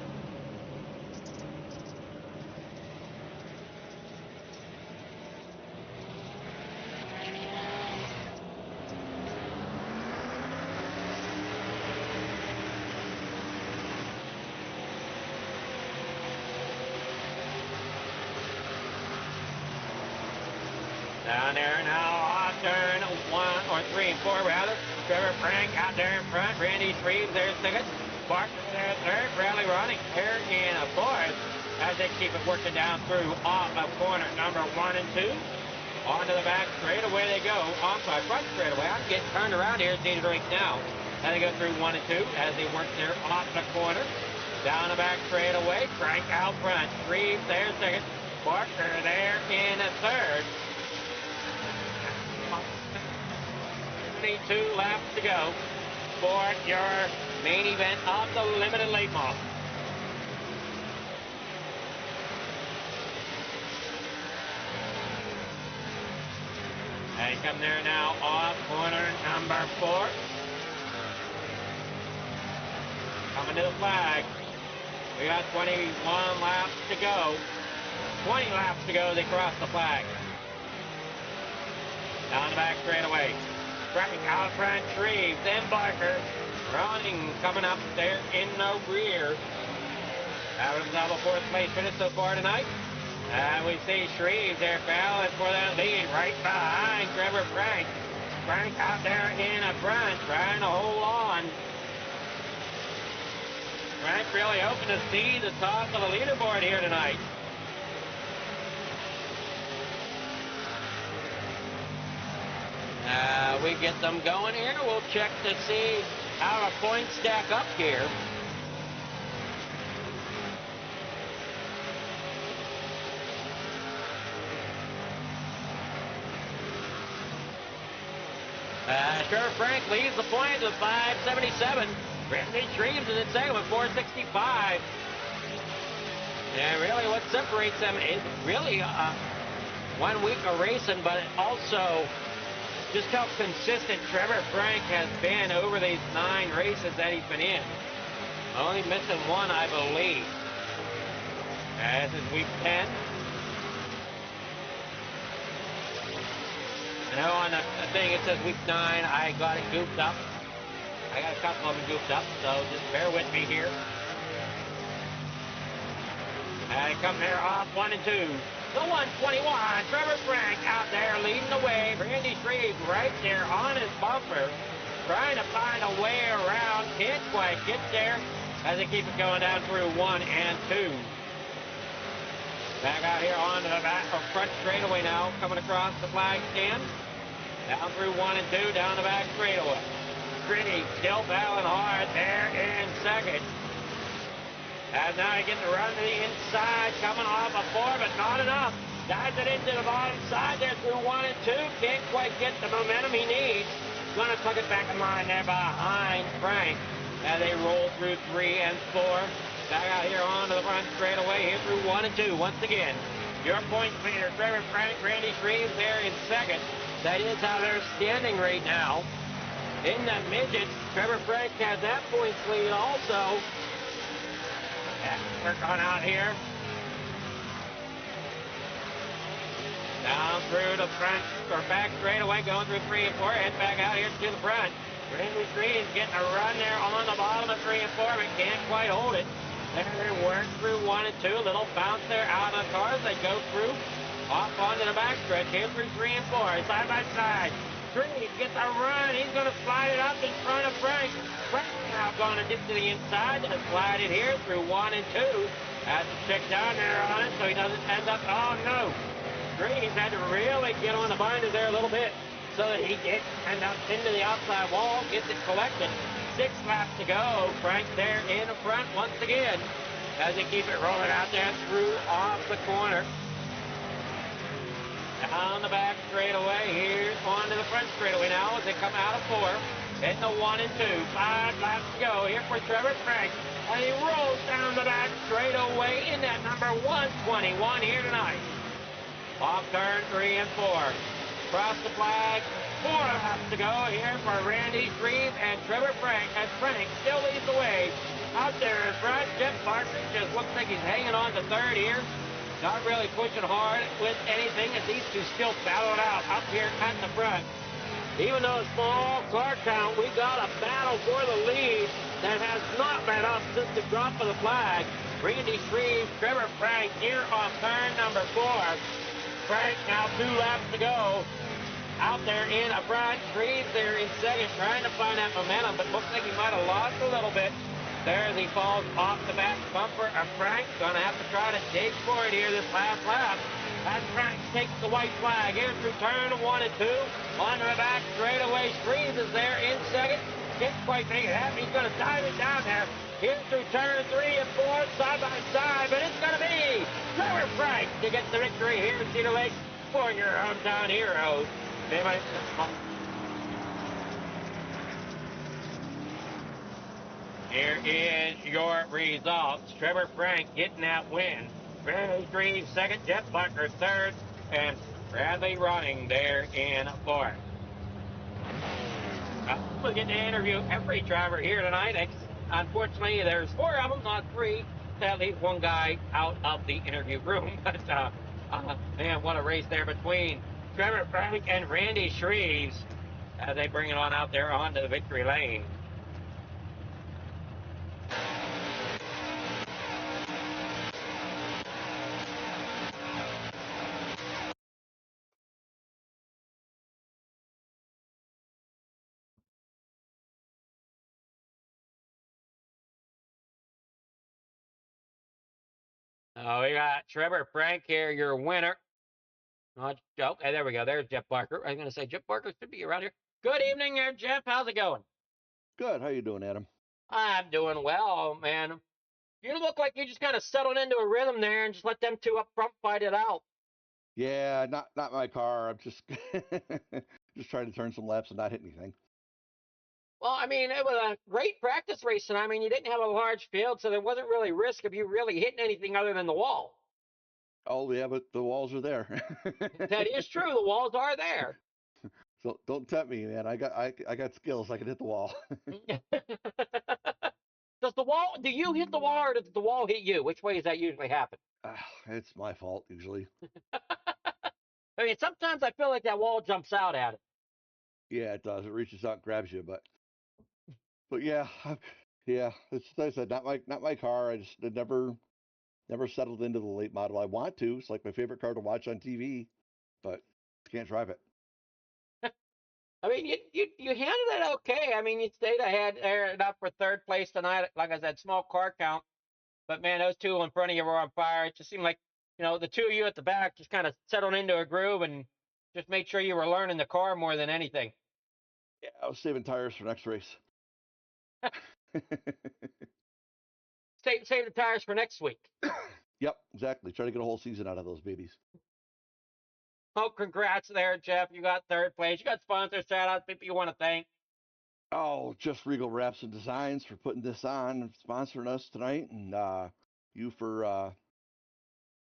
Down there now, off turn 1 or 3 and 4 rather. Trevor Frank out there in front. Randy Shreves there second. Barker there third. Bradley running here in a fourth as they keep it working down through off of corner number 1 and 2. Onto the back straightaway they go. Off my front straightaway. I'm getting turned around here at the race now. And they go through 1 and 2 as they work there off the corner. Down the back straightaway. Frank out front. Shreves there second. Barker there in a third. 22 laps to go for your main event of the limited late model. And come there now off corner number 4. Coming to the flag. We got 21 laps to go. 20 laps to go, they cross the flag. Down the back straightaway. Frank out front, Shreves, then Barker. Running, coming up there in the rear. Adams now the 4th place finish so far tonight. And we see Shreves there battling for that lead right behind Trevor Frank. Frank out there in the front, trying to hold on. Frank really hoping to see the top of the leaderboard here tonight. We get them going here. We'll check to see how our points stack up here. Trevor Frank leads the point with 577. Randy Shreves is in second with 465. And really what separates them is really 1 week of racing, but also just how consistent Trevor Frank has been over these 9 races that he's been in. Only missing 1, I believe. This is week 10. I know on the thing it says week 9. I got it goofed up. I got a couple of them goofed up, so just bear with me here. And come there off 1 and 2. The 121, Trevor Frank out there leading the way. Randy Shreves right there on his bumper, trying to find a way around. Can't quite get there as they keep it going down through 1 and 2. Back out here onto the back or front straightaway now, coming across the flag stand. Down through 1 and 2, down the back straightaway. Pretty still battling hard there in second. And now he gets to run to the inside, coming off a 4, but not enough. Dives it into the bottom side there through 1 and 2. Can't quite get the momentum he needs. Going to tuck it back in line there behind Frank. As they roll through 3 and 4. Back out here onto the front straightaway here through 1 and 2. Once again, your point leader, Trevor Frank, Randy Shreves there in second. That is how they're standing right now. In the midgets, Trevor Frank has that points lead also. Work on out here. Down through the front, or back straight away, going through 3 and 4, head back out here to the front. Randy Street's getting a run there on the bottom of 3 and 4, but can't quite hold it. There they work through 1 and 2, little bounce there out of the cars. They go through, off onto the backstretch, here through 3 and 4, side by side. Street gets a run, he's going to slide it up in front of Frank. Frank now going to get to the inside and slide it here through 1 and 2. Has to check down there on it so he doesn't end up, oh no. Green had to really get on the binder there a little bit so that he gets end up into the outside wall, gets it collected. 6 laps to go. Frank there in the front once again as they keep it rolling out there through off the corner. Down the back straightaway here onto the front straightaway now as they come out of 4. Hitting the 1 and 2. 5 laps to go here for Trevor Frank. And he rolls down the back straightaway in that number 121 here tonight. Off turn 3 and 4. Cross the flag. 4 laps to go here for Randy Shreve and Trevor Frank as Frank still leads the way. Out there in front, Jeff Parker just looks like he's hanging on to 3rd here. Not really pushing hard with anything as these two still battle it out up here at the front. Even though it's small car count, we got a battle for the lead that has not let up since the drop of the flag. Randy Shreve, Trevor Frank here on turn number 4. Frank now 2 laps to go. Out there in a front. Shreve's there in 2nd, trying to find that momentum, but looks like he might have lost a little bit. There as he falls off the back bumper of Frank. Gonna have to try to dig for it here this last lap. As Frank takes the white flag here through turn 1 and 2. Onto the back straightaway. Shreve is there in 2nd. Can't quite make it happen. He's gonna dive it down there. Here through turn 3 and 4, side by side, but it's going to be Trevor Frank to get the victory here at Cedar Lake for your hometown heroes. Here is your results. Trevor Frank getting that win. Randy Shreve 2nd, Jeff Bucker 3rd, and Bradley running there in 4th. We'll get to interview every driver here tonight. Unfortunately, there's 4 of them, not 3. That leaves 1 guy out of the interview room. But, man, what a race there between Trevor Frank and Randy Shreves as they bring it on out there onto the victory lane. Oh, we got Trevor Frank here, your winner. Okay, there we go. There's Jeff Barker. I was going to say, Jeff Barker should be around here. Good evening there, Jeff. How's it going? Good. How you doing, Adam? I'm doing well, man. You look like you just kind of settled into a rhythm there and just let them two up front fight it out. Yeah, not my car. I'm just just trying to turn some laps and not hit anything. Well, I mean, it was a great practice race tonight. I mean, you didn't have a large field, so there wasn't really risk of you really hitting anything other than the wall. Oh, yeah, but the walls are there. That is true. The walls are there. So don't tempt me, man. I got skills. I can hit the wall. Do you hit the wall or does the wall hit you? Which way does that usually happen? It's my fault, usually. I mean, sometimes I feel like that wall jumps out at it. Yeah, it does. It reaches out and grabs you, but yeah, yeah. It's like I said, not my car. I just never settled into the late model. I want to. It's like my favorite car to watch on TV, but can't drive it. I mean, you handled it okay. I mean, you stayed ahead enough for 3rd place tonight. Like I said, small car count. But, man, those two in front of you were on fire. It just seemed like, the 2 of you at the back just kind of settled into a groove and just made sure you were learning the car more than anything. Yeah, I was saving tires for next race. Save the tires for next week. Yep, exactly. Try to get a whole season out of those babies. Oh, congrats there, Jeff. You got 3rd place. You got sponsor shout-outs, people you want to thank. Oh, just Regal Wraps and Designs for putting this on and sponsoring us tonight. And you for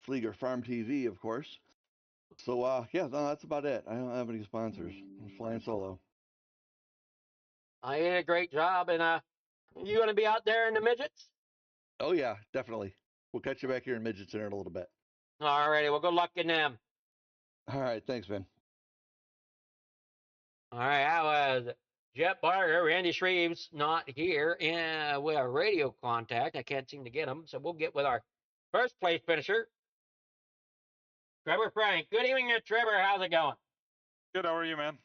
Flieger Farm TV, of course. So, yeah, no, that's about it. I don't have any sponsors. I'm flying solo. I did a great job. And you going to be out there in the midgets? Oh yeah, definitely. We'll catch you back here in midgets in a little bit. All righty. Well, good luck in them. All right, thanks, man. All right. That was Jet Barger. Randy Shreves not here. And we have radio contact. I can't seem to get him. So we'll get with our first place finisher, Trevor Frank. Good evening, Trevor. How's it going? Good. How are you, man?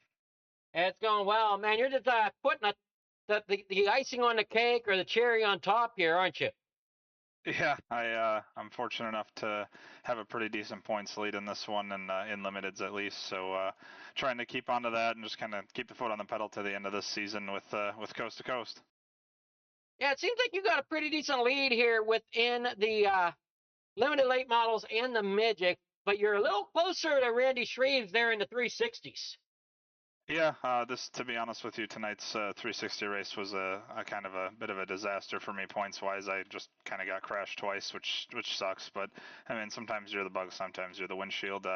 It's going well, man. You're just putting the icing on the cake or the cherry on top here, aren't you? Yeah, I'm fortunate enough to have a pretty decent points lead in this one, and in limiteds at least. So trying to keep onto that and just kind of keep the foot on the pedal to the end of this season with coast to coast. Yeah, it seems like you got a pretty decent lead here within the limited late models and the midget, but you're a little closer to Randy Shreves there in the 360s. Yeah, to be honest with you, tonight's 360 race was a kind of a bit of a disaster for me points wise. I just kind of got crashed twice, which sucks. But I mean, sometimes you're the bug, sometimes you're the windshield.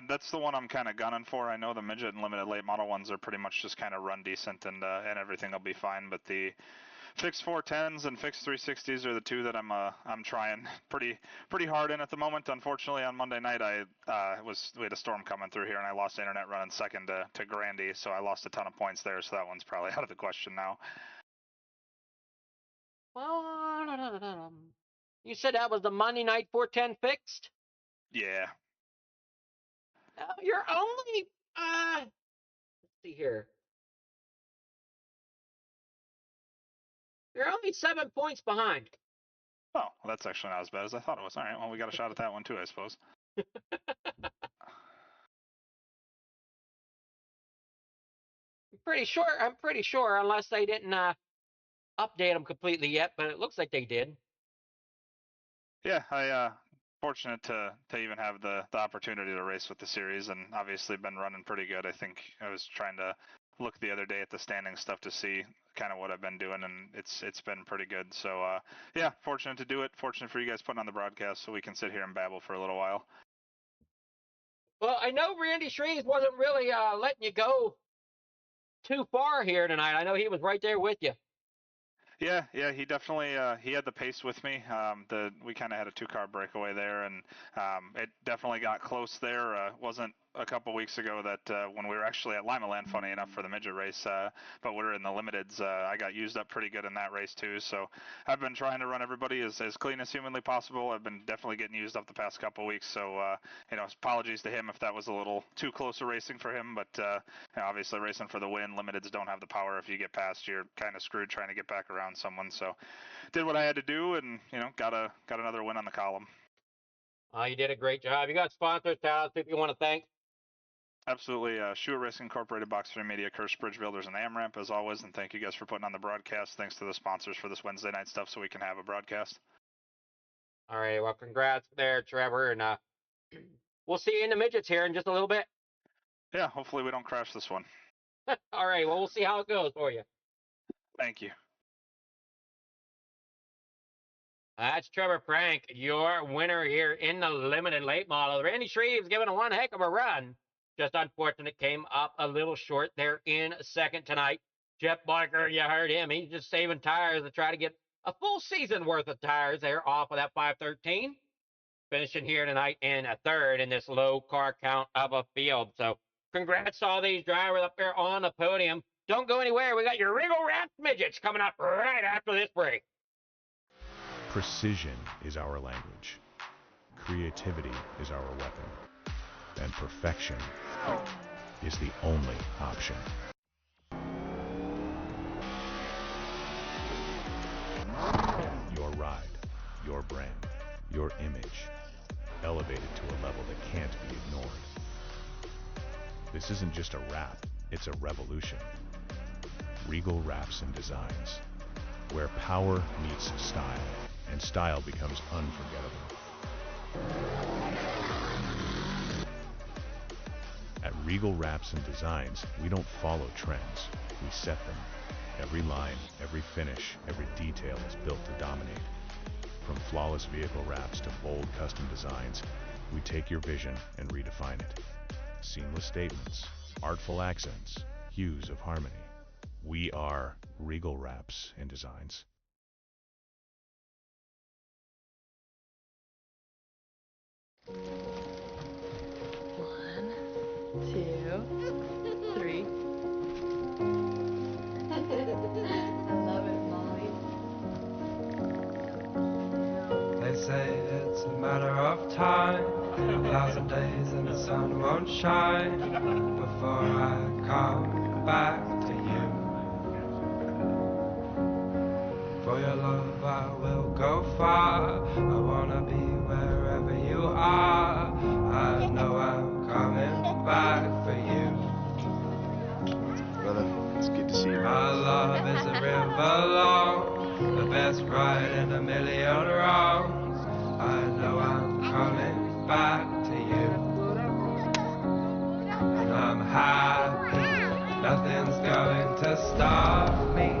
That's the one I'm kind of gunning for. I know the midget and limited late model ones are pretty much just kind of run decent and everything will be fine. But the fixed 410s and fixed 360s are the two that I'm trying pretty hard in at the moment. Unfortunately, on Monday night we had a storm coming through here and I lost internet running second to Grandy, so I lost a ton of points there. So that one's probably out of the question now. Well, you said that was the Monday night 410 fixed? Yeah. You're only let's see here. You're only 7 points behind. Oh, well, that's actually not as bad as I thought it was. All right, well, we got a shot at that one too, I suppose. I'm pretty sure, unless they didn't update them completely yet, but it looks like they did. Yeah, fortunate to even have the opportunity to race with the series, and obviously been running pretty good. I think I was trying to look the other day at the standing stuff to see kind of what I've been doing, and it's been pretty good. So yeah, fortunate to do it. Fortunate for you guys putting on the broadcast so we can sit here and babble for a little while. Well, I know Randy Shreves wasn't really letting you go too far here tonight. I know he was right there with you. Yeah, he definitely he had the pace with me. We kind of had a 2-car breakaway there, and it definitely got close there. Wasn't a couple weeks ago that when we were actually at Lima Land, funny enough, for the midget race, but we were in the limiteds. I got used up pretty good in that race too. So I've been trying to run everybody as clean as humanly possible. I've been definitely getting used up the past couple weeks. So apologies to him if that was a little too close a racing for him. But obviously racing for the win, limiteds don't have the power. If you get past, you're kind of screwed trying to get back around someone. So did what I had to do, and got another win on the column. You did a great job. You got sponsors, talents, people you want to thank? Absolutely. Shoot Racing Incorporated, Box 3 Media, Curse Bridge Builders, and AmRamp as always. And thank you guys for putting on the broadcast. Thanks to the sponsors for this Wednesday night stuff so we can have a broadcast. All right. Well, congrats there, Trevor. And we'll see you in the midgets here in just a little bit. Yeah, hopefully we don't crash this one. All right. Well, we'll see how it goes for you. Thank you. That's Trevor Frank, your winner here in the limited late model. Randy Shreves giving a one heck of a run. Just unfortunate, came up a little short there in second tonight. Jeff Barker, you heard him. He's just saving tires to try to get a full season worth of tires there off of that 513. Finishing here tonight in a third in this low car count of a field. So congrats to all these drivers up there on the podium. Don't go anywhere. We got your Regal Wrap midgets coming up right after this break. Precision is our language. Creativity is our weapon. And perfection is the only option. Your ride, your brand, your image, elevated to a level that can't be ignored. This isn't just a wrap, it's a revolution. Regal Wraps and Designs, where power meets style, and style becomes unforgettable. At Regal Wraps and Designs, we don't follow trends, we set them. Every line, every finish, every detail is built to dominate. From flawless vehicle wraps to bold custom designs, we take your vision and redefine it. Seamless statements, artful accents, hues of harmony. We are Regal Wraps and Designs. 1, 2, 3. I love it, Molly. They say it's a matter of time, 1,000 days and the sun won't shine before I come back to you. For your love I will go far, I wanna be wherever you are. I know I'm coming back for you. Brother, it's good to see you. My love is a river long, the best ride in a million wrongs. I know I'm coming back to you. And I'm happy, nothing's going to stop me.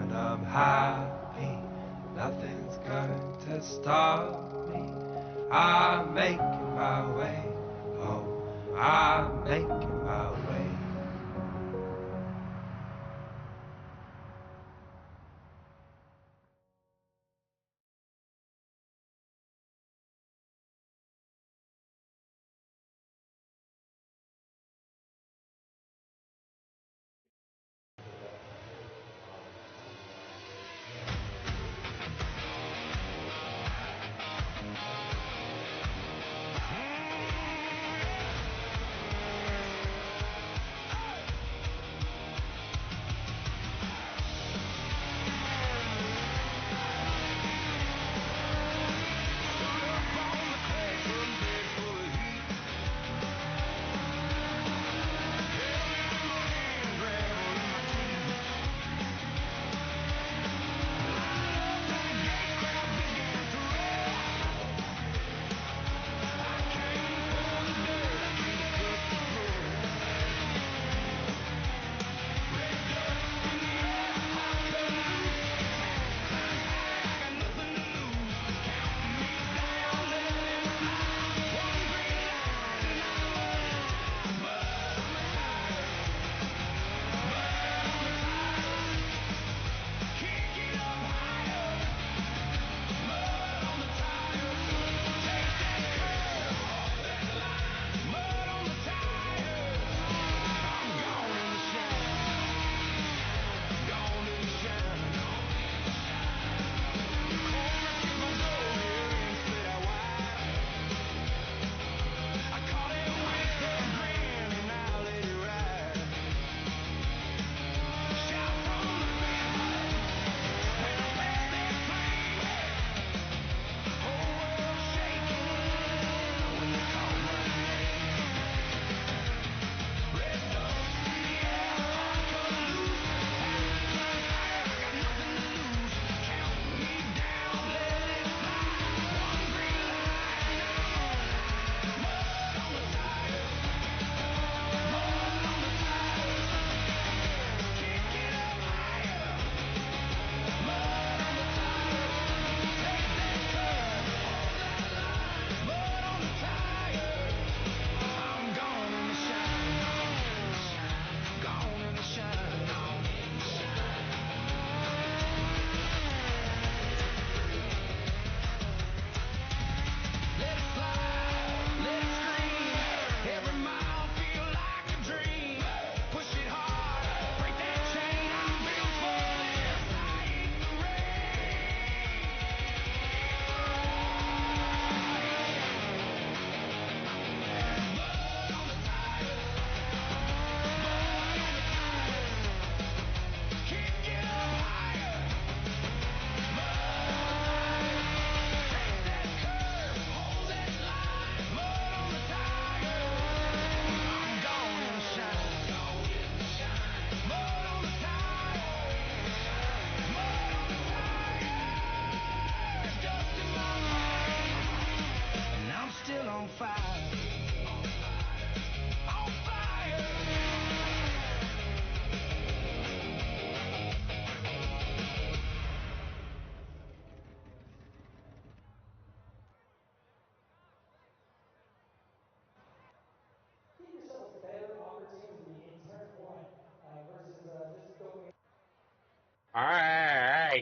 And I'm happy, nothing's going to stop me. I'm making my way home, I'm making my way.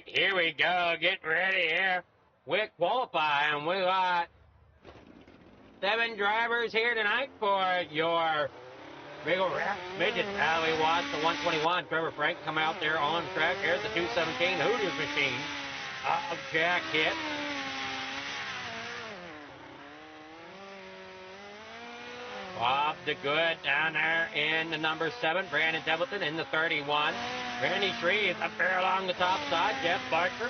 Here we go. Get ready here. With qualifying, we got 7 drivers here tonight for your Regal Rap Midget. We watch the 121. Trevor Frank come out there on track. Here's the 217 Hooters machine of Jack Hitt. Bob the Good down there in the number 7. Brandon Templeton in the 31. Randy Shreves up there along the top side. Jeff Barker.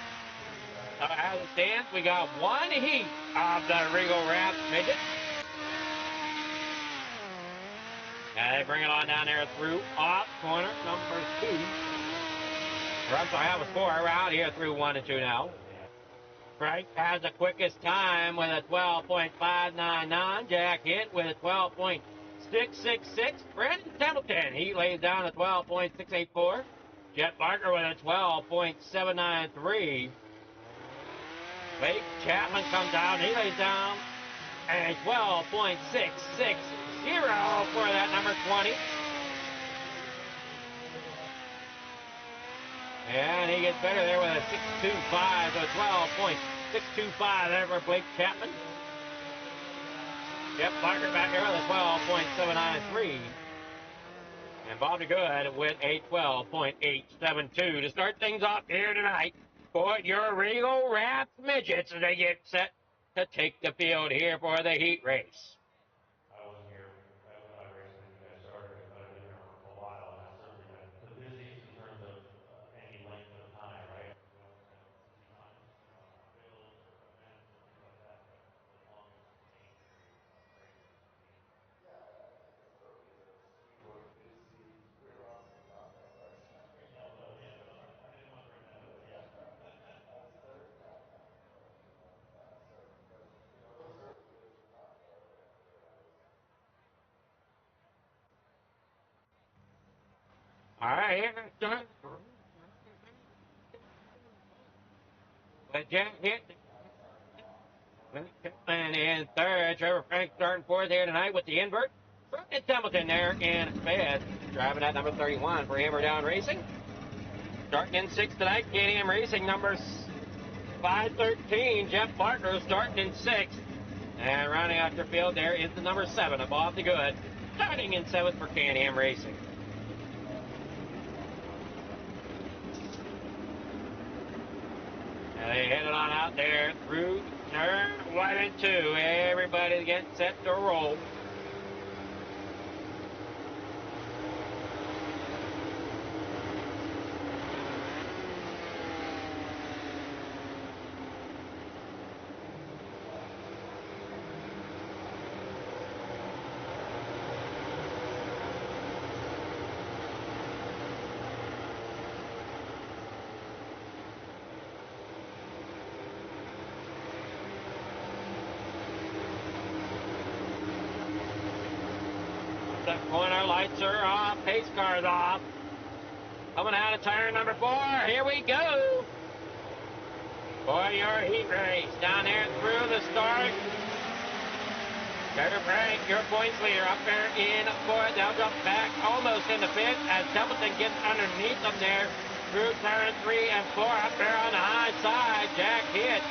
As it stands, we got 1 heat of the Regal Rap Midget. And they bring it on down there through off corner number 2. Or I'm sorry, that was 4. We're out here through 1 and 2 now. Frank has the quickest time with a 12.599. Jack Hitt with a 12.666. Brandon Templeton, he lays down a 12.684. Jeff Barker with a 12.793. Blake Chapman comes out, he lays down a 12.660 for that number 20. And he gets better there with a 6.25, so 12.625 there for Blake Chapman. Jeff Barker back there with a 12.793. And Bob DeGood with a 12.872 to start things off here tonight for your Regal Rap Midgets as they get set to take the field here for the heat race. I wasn't here at iRacing when you guys started, but I've been here for a while, and it's certainly been the busiest in terms of any length of time, right? We always have busy times on builds or events or things like that, but the longest sustained period of racing has been. Yeah, I think that's true because we were busy. We were also not that fresh. Yeah, well, yeah, no, I didn't want to bring that up, yeah. That's fair. Yeah, so, but we're certainly busy enough. All right, here done. But Jack Hitt. And in third, Trevor Frank starting 4th here tonight with the invert. Brandon Templeton there in 5th, driving at number 31 for Hammer Down Racing. Starting in 6th tonight, K&M Racing number 513, Jeff Barker starting in 6th. And rounding out their field there is the number 7 of Bob the Good, starting in 7th for K&M Racing. And they headed on out there through turn 1 and 2. Everybody getting set to roll. That corner lights are off, pace car's off. Coming out of turn number 4, here we go. For your heat race, down there through the start. Trevor Frank, your points leader up there in 4th. They'll jump back almost in the 5th as Templeton gets underneath them there through turn 3 and 4 up there on the high side. Jack Hitt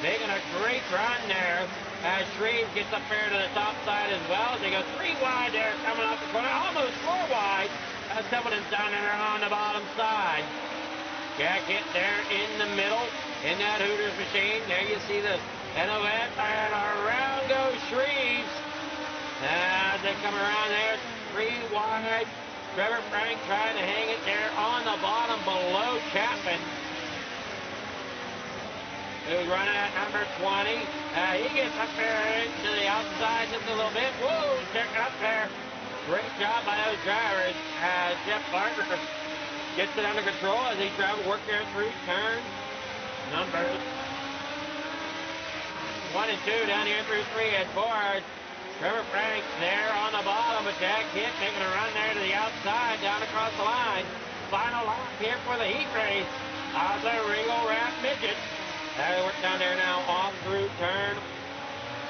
making a great run there. As Shreves gets up there to the top side as well. As they go 3 wide there, coming off the corner, almost 4 wide. As Templeton's down there on the bottom side. Jack Hitt there in the middle, in that Hooters machine. There you see the NOS, and around goes Shreves. As they come around there, 3 wide. Trevor Frank trying to hang it there on the bottom below Chapman, who's running at number 20. He gets up there to the outside just a little bit. Whoa, check it up there. Great job by those drivers. Jeff Barker gets it under control as he tries to work there through turn number 1 and 2 down here through 3 and 4. Trevor Frank there on the bottom, but Jack Hitt making a run there to the outside down across the line. Final lap here for the heat race of the Regal Rap Midget. They work down there now off through turn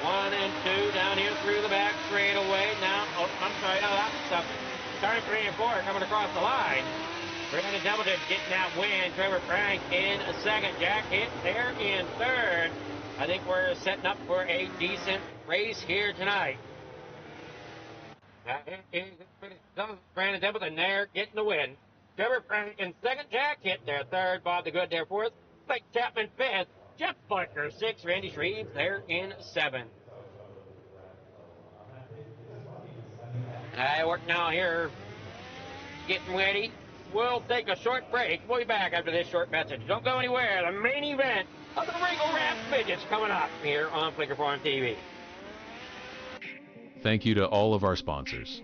1 and 2 down here through the back straightaway. Now, oh, I'm sorry, no, that's turn 3 and 4 coming across the line. Brandon Templeton getting that win. Trevor Frank in a second. Jack Hitt there in third. I think we're setting up for a decent race here tonight. Brandon Templeton there getting the win. Trevor Frank in second. Jack Hitt there third. Bob the Good there fourth. Blake Chapman fifth. Jeff Bunker sixth. Randy Shreves there in seventh. I work now here. Getting ready. We'll take a short break. We'll be back after this short message. Don't go anywhere. The main event of the Regal Wraps Midgets coming up here on Flicker Farm TV. Thank you to all of our sponsors.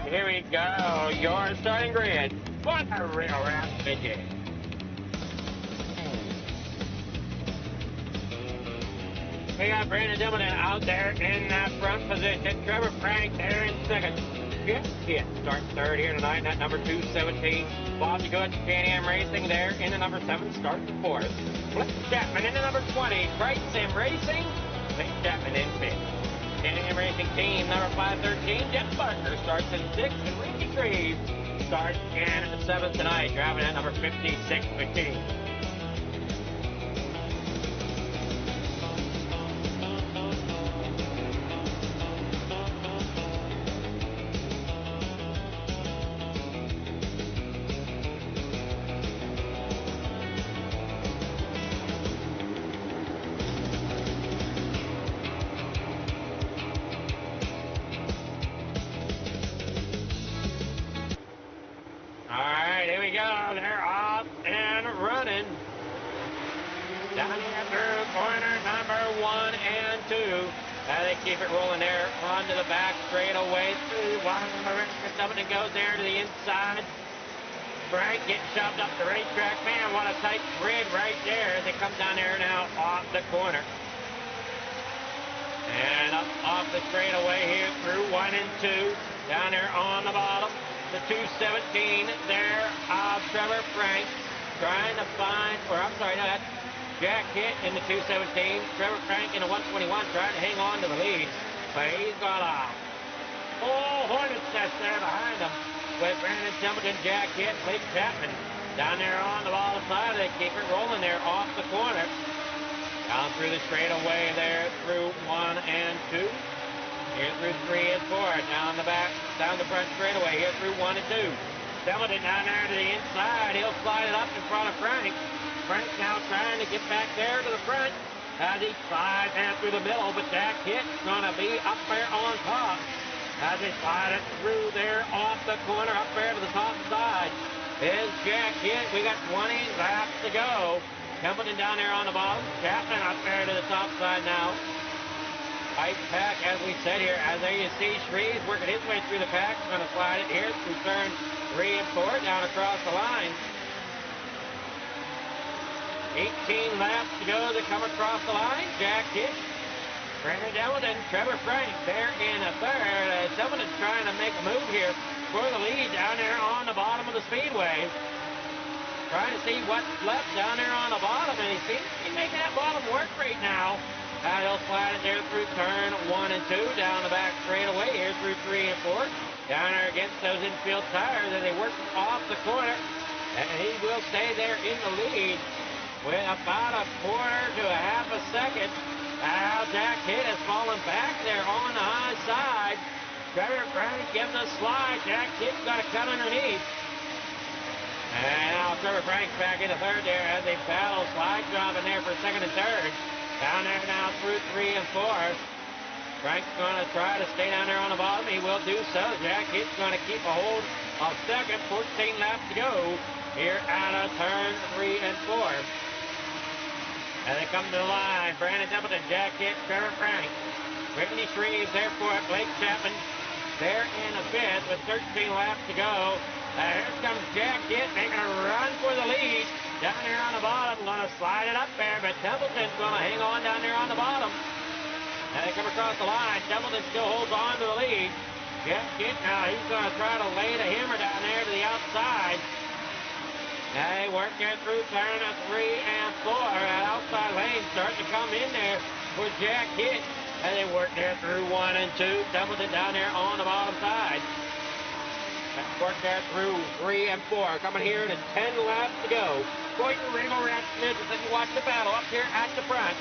Here we go. Your starting grid. What a real rap midget. We got Brandon Templeton out there in that front position. Trevor Frank there in second. Yeah, starting third here tonight. That number 217. Bob the Good, Can-Am Racing there in the number 7. Starting fourth. Blake Chapman in the number 20. Bright Sim Racing. Blake Chapman in fifth. Can-Am Racing Team number 513. Jeff Barker starts in 6th. And Randy Shreves starts in 7th tonight. Driving at number 56 McKinney. They're off and running. Down here through corner number 1 and 2. They keep it rolling there onto the back straightaway through one. Somebody goes there to the inside. Frank getting shoved up the racetrack. Man, what a tight grid right there as they come down there now off the corner. And up off the straightaway here through 1 and 2. Down there on the bottom. The 217 there of Trevor Frank trying to find, or I'm sorry, no, that's Jack Hitt in the 217. Trevor Frank in the 121 trying to hang on to the lead. But he's got a full hornet's nest there behind him with Brandon Templeton, Jack Hitt, Blake Chapman down there on the bottom side. They keep it rolling there off the corner. Down through the straightaway there through 1 and 2. Here through 3 and 4. Down the back, down the front straightaway. Here through 1 and 2. Templeton down there to the inside. He'll slide it up in front of Frank. Frank now trying to get back there to the front as he slides down through the middle, but Jack Hitt's going to be up there on top as he slide it through there off the corner up there to the top side. Is Jack Hitt. We got 20 laps to go. Templeton down there on the bottom. Chapman up there to the top side now. Tight pack, as we said here, as there you see Shreves working his way through the pack. Going to slide it here through turn 3 and 4 down across the line. 18 laps to go to come across the line. Jack Hitt, Brandon Templeton, Trevor Frank there in a third. Templeton trying to make a move here for the lead down there on the bottom of the speedway. Trying to see what's left down there on the bottom, and he seems to be making that bottom work right now. He'll slide it there through turn 1 and 2, down the back straightaway here through 3 and 4. Down there against those infield tires as they work off the corner. And he will stay there in the lead with about a quarter to a half a second. Now Jack Hitt has fallen back there on the high side. Trevor Frank gives a slide. Jack Hitt's got to cut underneath. And now Trevor Frank's back in the third there as they battle. Slide job in there for second and third. Down there now through 3 and 4. Frank's going to try to stay down there on the bottom. He will do so. Jack Hitt's going to keep a hold of second. 14 laps to go here out of turn 3 and 4. And they come to the line. Brandon Templeton, Jack Hitt, Trevor Frank. Brittany Shreves there for it. Blake Chapman there in the fifth with 13 laps to go. Here comes Jack Hitt making a run for the lead. Down there on the bottom, going to slide it up there, but Templeton's going to hang on down there on the bottom. And they come across the line. Templeton still holds on to the lead. Jack Hitt now, he's going to try to lay the hammer down there to the outside. Now they work there through turn 3 and 4. That outside lane starting to come in there for Jack Hitt. And they work there through 1 and 2. Templeton down there on the bottom side. Work there through 3 and 4. Coming here to 10 laps to go. For your Regal Wrap Snitches, and you watch the battle up here at the front.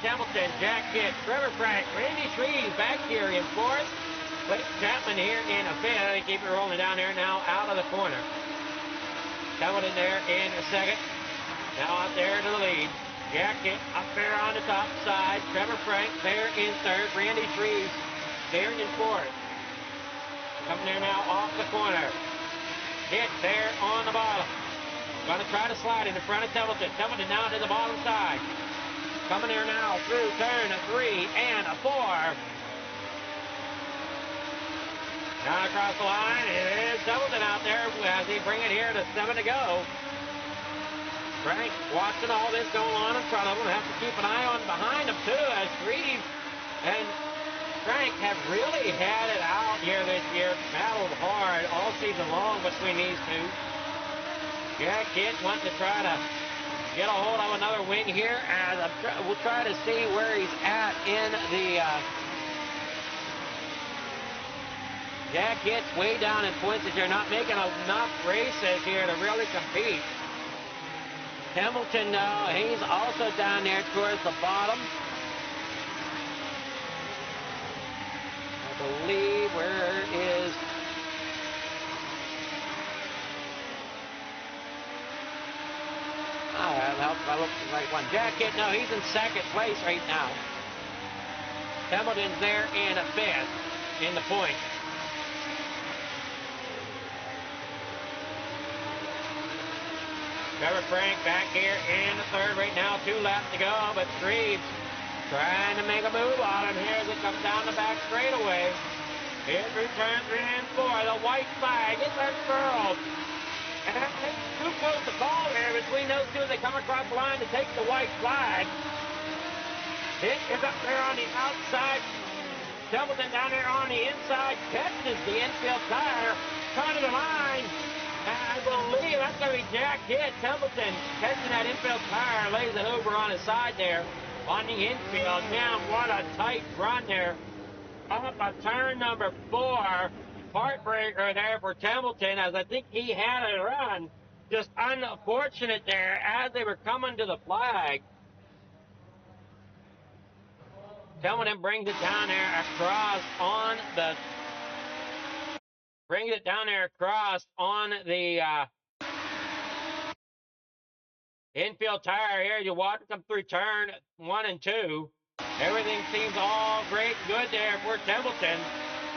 Templeton, Jack Hitt, Trevor Frank, Randy Shreves back here in fourth. Blake Chapman here in a fifth. They keep it rolling down there now out of the corner. Templeton there in a second. Now out there to the lead. Jack Hitt up there on the top side. Trevor Frank there in third. Randy Shreves there in fourth. Coming there now off the corner. Hitt there on the bottom. Going to try to slide it in front of Templeton. Templeton now to the bottom side. Coming here now through turn 3 and 4. Now across the line, it is Templeton out there as they bring it here to 7 to go. Frank watching all this going on in front of him. Have to keep an eye on behind him too as Shreves and Frank have really had it out here this year. Battled hard all season long between these two. Jack Hitt wants to try to get a hold of another wing here, and we'll try to see where he's at in the... Jack Hitt's way down in points as you're not making enough races here to really compete. Hamilton, he's also down there towards the bottom. I believe where is... I looked at the right one. Jack Hitt, no, he's in second place right now. Hamilton's there in a fifth in the point. Trevor Frank back here in the third right now. 2 laps to go, but Shreves Trying to make a move on him here as it comes down the back straightaway. Here through turn 3 and 4. The white flag is unfurled. And it's too close to call here between those two as they come across the line to take the white flag. It is up there on the outside. Templeton down there on the inside catches the infield tire. Turn to the line. I believe that's going to be Jack Hitt. Templeton catching that infield tire, lays it over on his side there on the infield. Man, what a tight run there. Up a turn number 4. Heartbreaker there for Templeton, as I think he had a run. Just unfortunate there as they were coming to the flag. Templeton brings it down there across on the infield tire here. You watch them through turn 1 and 2. Everything seems all great and good there for Templeton.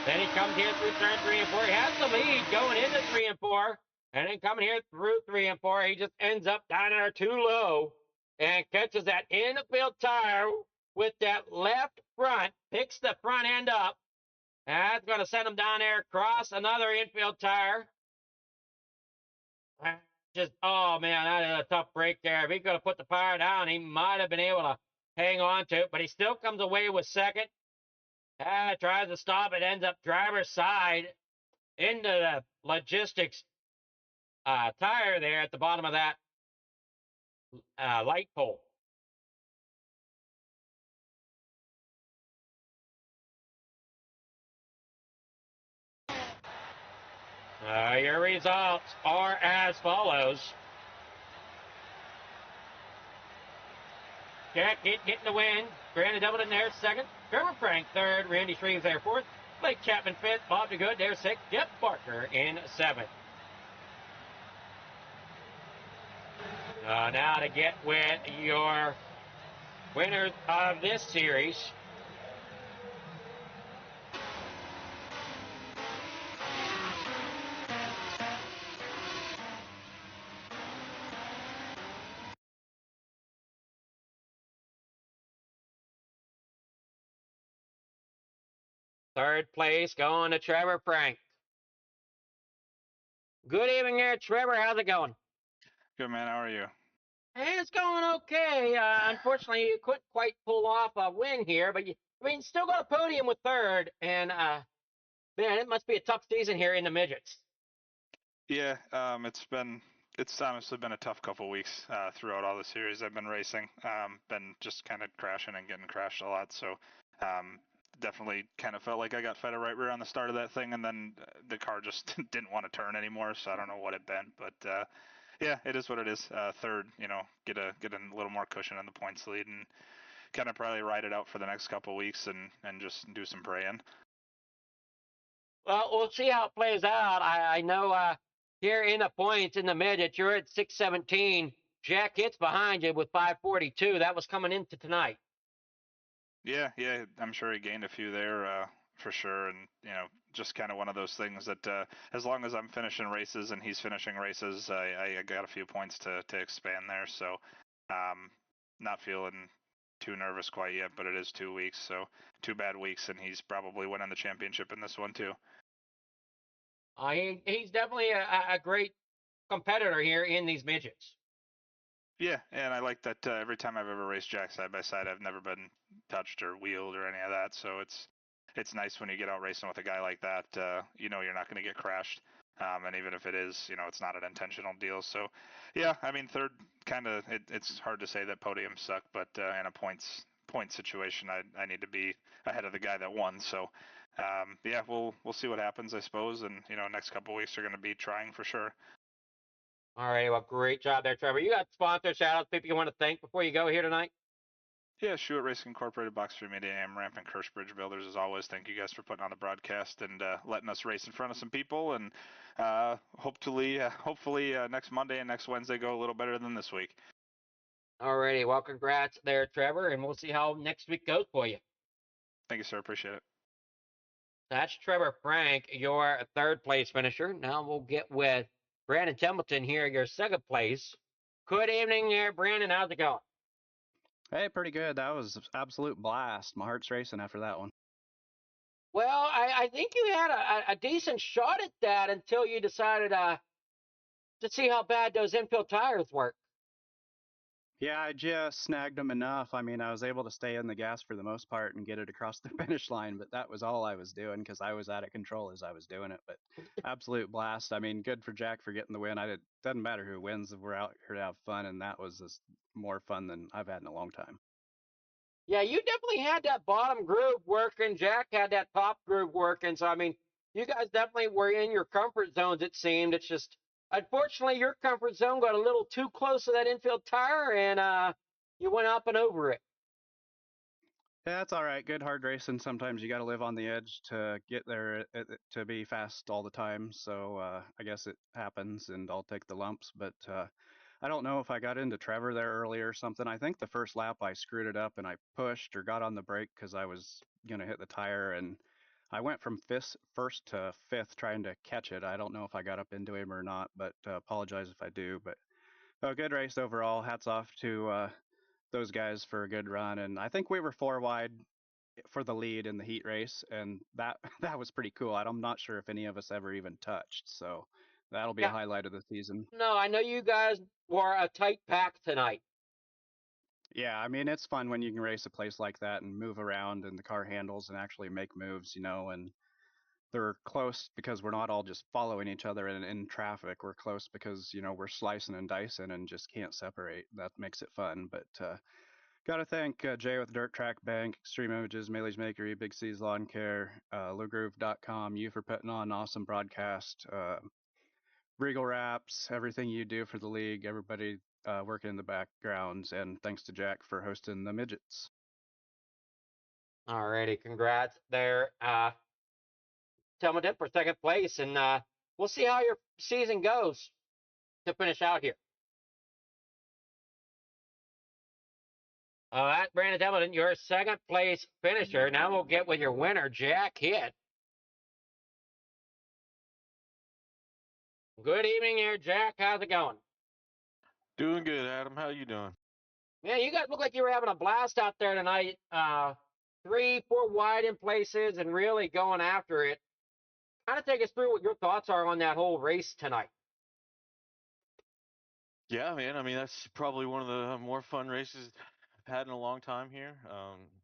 Then he comes here through turn 3 and 4. He has the lead going into 3 and 4. And then coming here through 3 and 4, he just ends up down there too low and catches that infield tire with that left front, picks the front end up. And that's going to send him down there across another infield tire. Just, oh man, that is a tough break there. If he could have put the tire down, he might have been able to hang on to it, but he still comes away with second. Tries to stop it, ends up driver's side into the logistics tire there at the bottom of that light pole. Your results are as follows. Jack Hitt getting the win. Brandon Templeton there second. Trevor Frank third. Randy Shreves there fourth. Blake Chapman fifth. Bob DeGood there sixth. Jeff Barker in seventh. Now to get with your winners of this series. Third place going to Trevor Frank. Good evening there, Trevor. How's it going? Good, man. How are you? It's going okay. Unfortunately, you couldn't quite pull off a win here, but you still got a podium with third. And, man, it must be a tough season here in the midgets. Yeah, it's honestly been a tough couple weeks throughout all the series I've been racing. Been just kind of crashing and getting crashed a lot. So definitely kind of felt like I got fed a right rear on the start of that thing, and then the car just didn't want to turn anymore. So I don't know what it been, but yeah, it is what it is. Third, get a little more cushion in the points lead and kind of probably ride it out for the next couple weeks and just do some praying. Well, we'll see how it plays out. I know here in the points in the midget, you're at 617. Jack Hitt's behind you with 542. That was coming into tonight. Yeah, I'm sure he gained a few there for sure, and just kind of one of those things that as long as I'm finishing races and he's finishing races, I got a few points to expand there. So not feeling too nervous quite yet, but it is 2 weeks, so 2 bad weeks, and he's probably winning the championship in this one too. He's definitely a great competitor here in these midgets. Yeah, and I like that every time I've ever raced Jack side by side, I've never been touched or wheeled or any of that. So it's nice when you get out racing with a guy like that. You're not going to get crashed, and even if it is, it's not an intentional deal. So yeah, I mean third kind of it's hard to say that podiums suck, but in a point situation, I need to be ahead of the guy that won. So yeah, we'll see what happens, I suppose, and next couple weeks are going to be trying for sure. All right, well, great job there, Trevor. You got sponsor shout-outs, people you want to thank before you go here tonight? Yeah, Shoot Racing Incorporated, Box 3 Media, Ramp, and Kirsch Bridge Builders, as always. Thank you guys for putting on the broadcast and letting us race in front of some people. And hopefully next Monday and next Wednesday go a little better than this week. All righty, well, congrats there, Trevor, and we'll see how next week goes for you. Thank you, sir. Appreciate it. That's Trevor Frank, your third place finisher. Now we'll get with Brandon Templeton here, your second place. Good evening there, Brandon. How's it going? Hey, pretty good. That was absolute blast. My heart's racing after that one. Well, I think you had a decent shot at that until you decided to see how bad those infield tires work. Yeah, I just snagged them enough. I mean, I was able to stay in the gas for the most part and get it across the finish line, but that was all I was doing because I was out of control as I was doing it. But absolute blast. I mean, good for Jack for getting the win. Doesn't matter who wins. We're out here to have fun, and that was just more fun than I've had in a long time. Yeah, you definitely had that bottom groove working. Jack had that top groove working. So, I mean, you guys definitely were in your comfort zones, it seemed. It's just, unfortunately, your comfort zone got a little too close to that infield tire and you went up and over it. Yeah, that's all right. Good hard racing. Sometimes you got to live on the edge to get there to be fast all the time. So I guess it happens, and I'll take the lumps. But I don't know if I got into Trevor there earlier or something. I think the first lap I screwed it up and I pushed or got on the brake because I was gonna hit the tire, and I went from first to fifth trying to catch it. I don't know if I got up into him or not, but apologize if I do. But a good race overall. Hats off to those guys for a good run, and I think we were 4 wide for the lead in the heat race, and that that was pretty cool. I'm not sure if any of us ever even touched, so that'll be a Yeah, highlight of the season. no, I know you guys were a tight pack tonight. Yeah, I mean it's fun when you can race a place like that and move around and the car handles and actually make moves, and they're close because we're not all just following each other in traffic. We're close because we're slicing and dicing and just can't separate. That makes it fun. But gotta thank Jay with Dirt Track Bank, Extreme Images, Mealy's Makery, Big C's Lawn Care, LouGroove.com, you for putting on an awesome broadcast, Regal Wraps, everything you do for the league, everybody working in the backgrounds, and thanks to Jack for hosting the midgets. Alrighty, congrats there. Tell for second place, and we'll see how your season goes to finish out here. All right, Brandon Templeton, your second place finisher. Now we'll get with your winner, Jack Hitt. Good evening here, Jack. How's it going? Doing good, Adam. How you doing? Man, you guys look like you were having a blast out there tonight. 3, 4 wide in places and really going after it. Kind of take us through what your thoughts are on that whole race tonight. Yeah, man. I mean, that's probably one of the more fun races I've had in a long time here.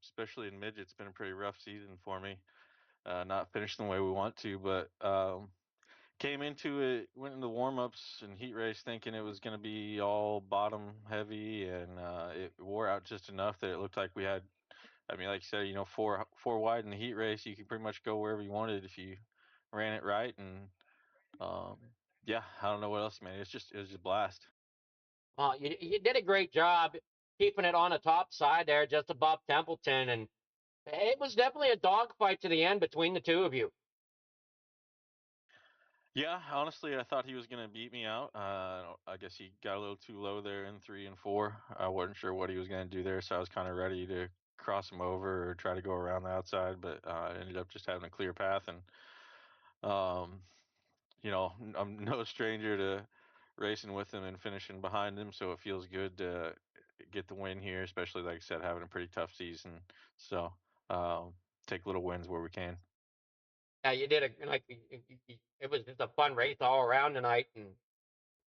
Especially in midget, it's been a pretty rough season for me. Not finishing the way we want to, but came into it, went into warm-ups and heat race thinking it was going to be all bottom heavy, and it wore out just enough that it looked like we had. I mean, like you said, four wide in the heat race, you could pretty much go wherever you wanted if you ran it right, and um, yeah, I don't know what else, man. It was just a blast. You did a great job keeping it on the top side there, just above Templeton, and it was definitely a dogfight to the end between the two of you. Yeah, honestly, I thought he was going to beat me out. I guess he got a little too low there in 3 and 4. I wasn't sure what he was going to do there, so I was kind of ready to cross him over or try to go around the outside, but I ended up just having a clear path. And, um, I'm no stranger to racing with him and finishing behind him, so it feels good to get the win here, especially, like I said, having a pretty tough season. So take little wins where we can. Yeah, you did it was just a fun race all around tonight, and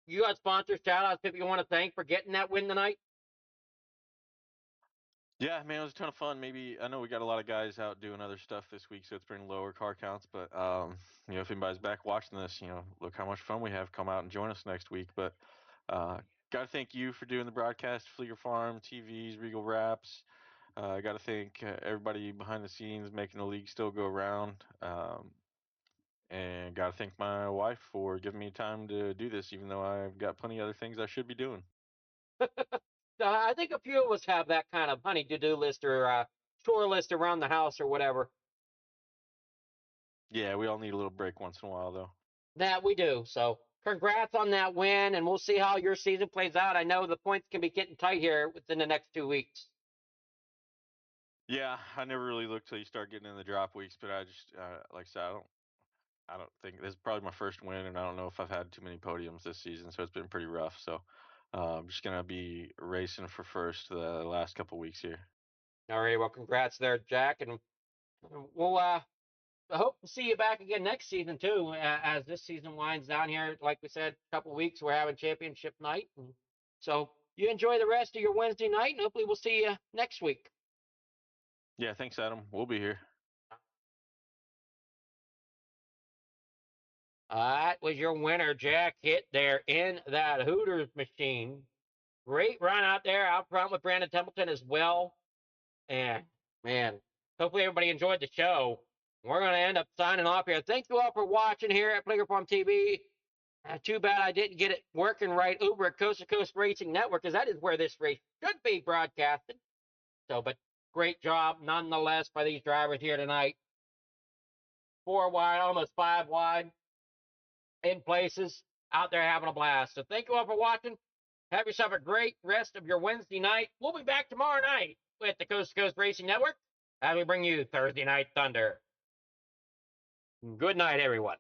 you got sponsors, shout-outs, people you want to thank for getting that win tonight. Yeah, man, it was a ton of fun. Maybe I know we got a lot of guys out doing other stuff this week, so it's been lower car counts. But if anybody's back watching this, look how much fun we have. Come out and join us next week. But got to thank you for doing the broadcast, Flieger Farm, TVs, Regal Wraps. Got to thank everybody behind the scenes making the league still go around. And got to thank my wife for giving me time to do this, even though I've got plenty of other things I should be doing. I think a few of us have that kind of honey to-do list or chore list around the house or whatever. Yeah, we all need a little break once in a while, though. That we do. So congrats on that win, and we'll see how your season plays out. I know the points can be getting tight here within the next 2 weeks. Yeah, I never really look till you start getting in the drop weeks, but I just like I said, I don't think this is probably my first win, and I don't know if I've had too many podiums this season, so it's been pretty rough. So I'm just gonna be racing for first the last couple weeks here. All right, well, congrats there, Jack, and we'll I hope to see you back again next season too. As this season winds down here, like we said, a couple weeks we're having championship night, and so you enjoy the rest of your Wednesday night, and hopefully we'll see you next week. Yeah, thanks, Adam. We'll be here. That was your winner, Jack Hit there in that Hooters machine. Great run out there, out front with Brandon Templeton as well. And man, hopefully everybody enjoyed the show. We're going to end up signing off here. Thank you all for watching here at Flinger Farm TV. Too bad I didn't get it working right over at Coast to Coast Racing Network, because that is where this race should be broadcasted. So, but great job nonetheless by these drivers here tonight. 4 wide, almost 5 wide in places, out there having a blast. So thank you all for watching. Have yourself a great rest of your Wednesday night. We'll be back tomorrow night with the Coast to Coast Racing Network as we bring you Thursday Night Thunder. Good night, everyone.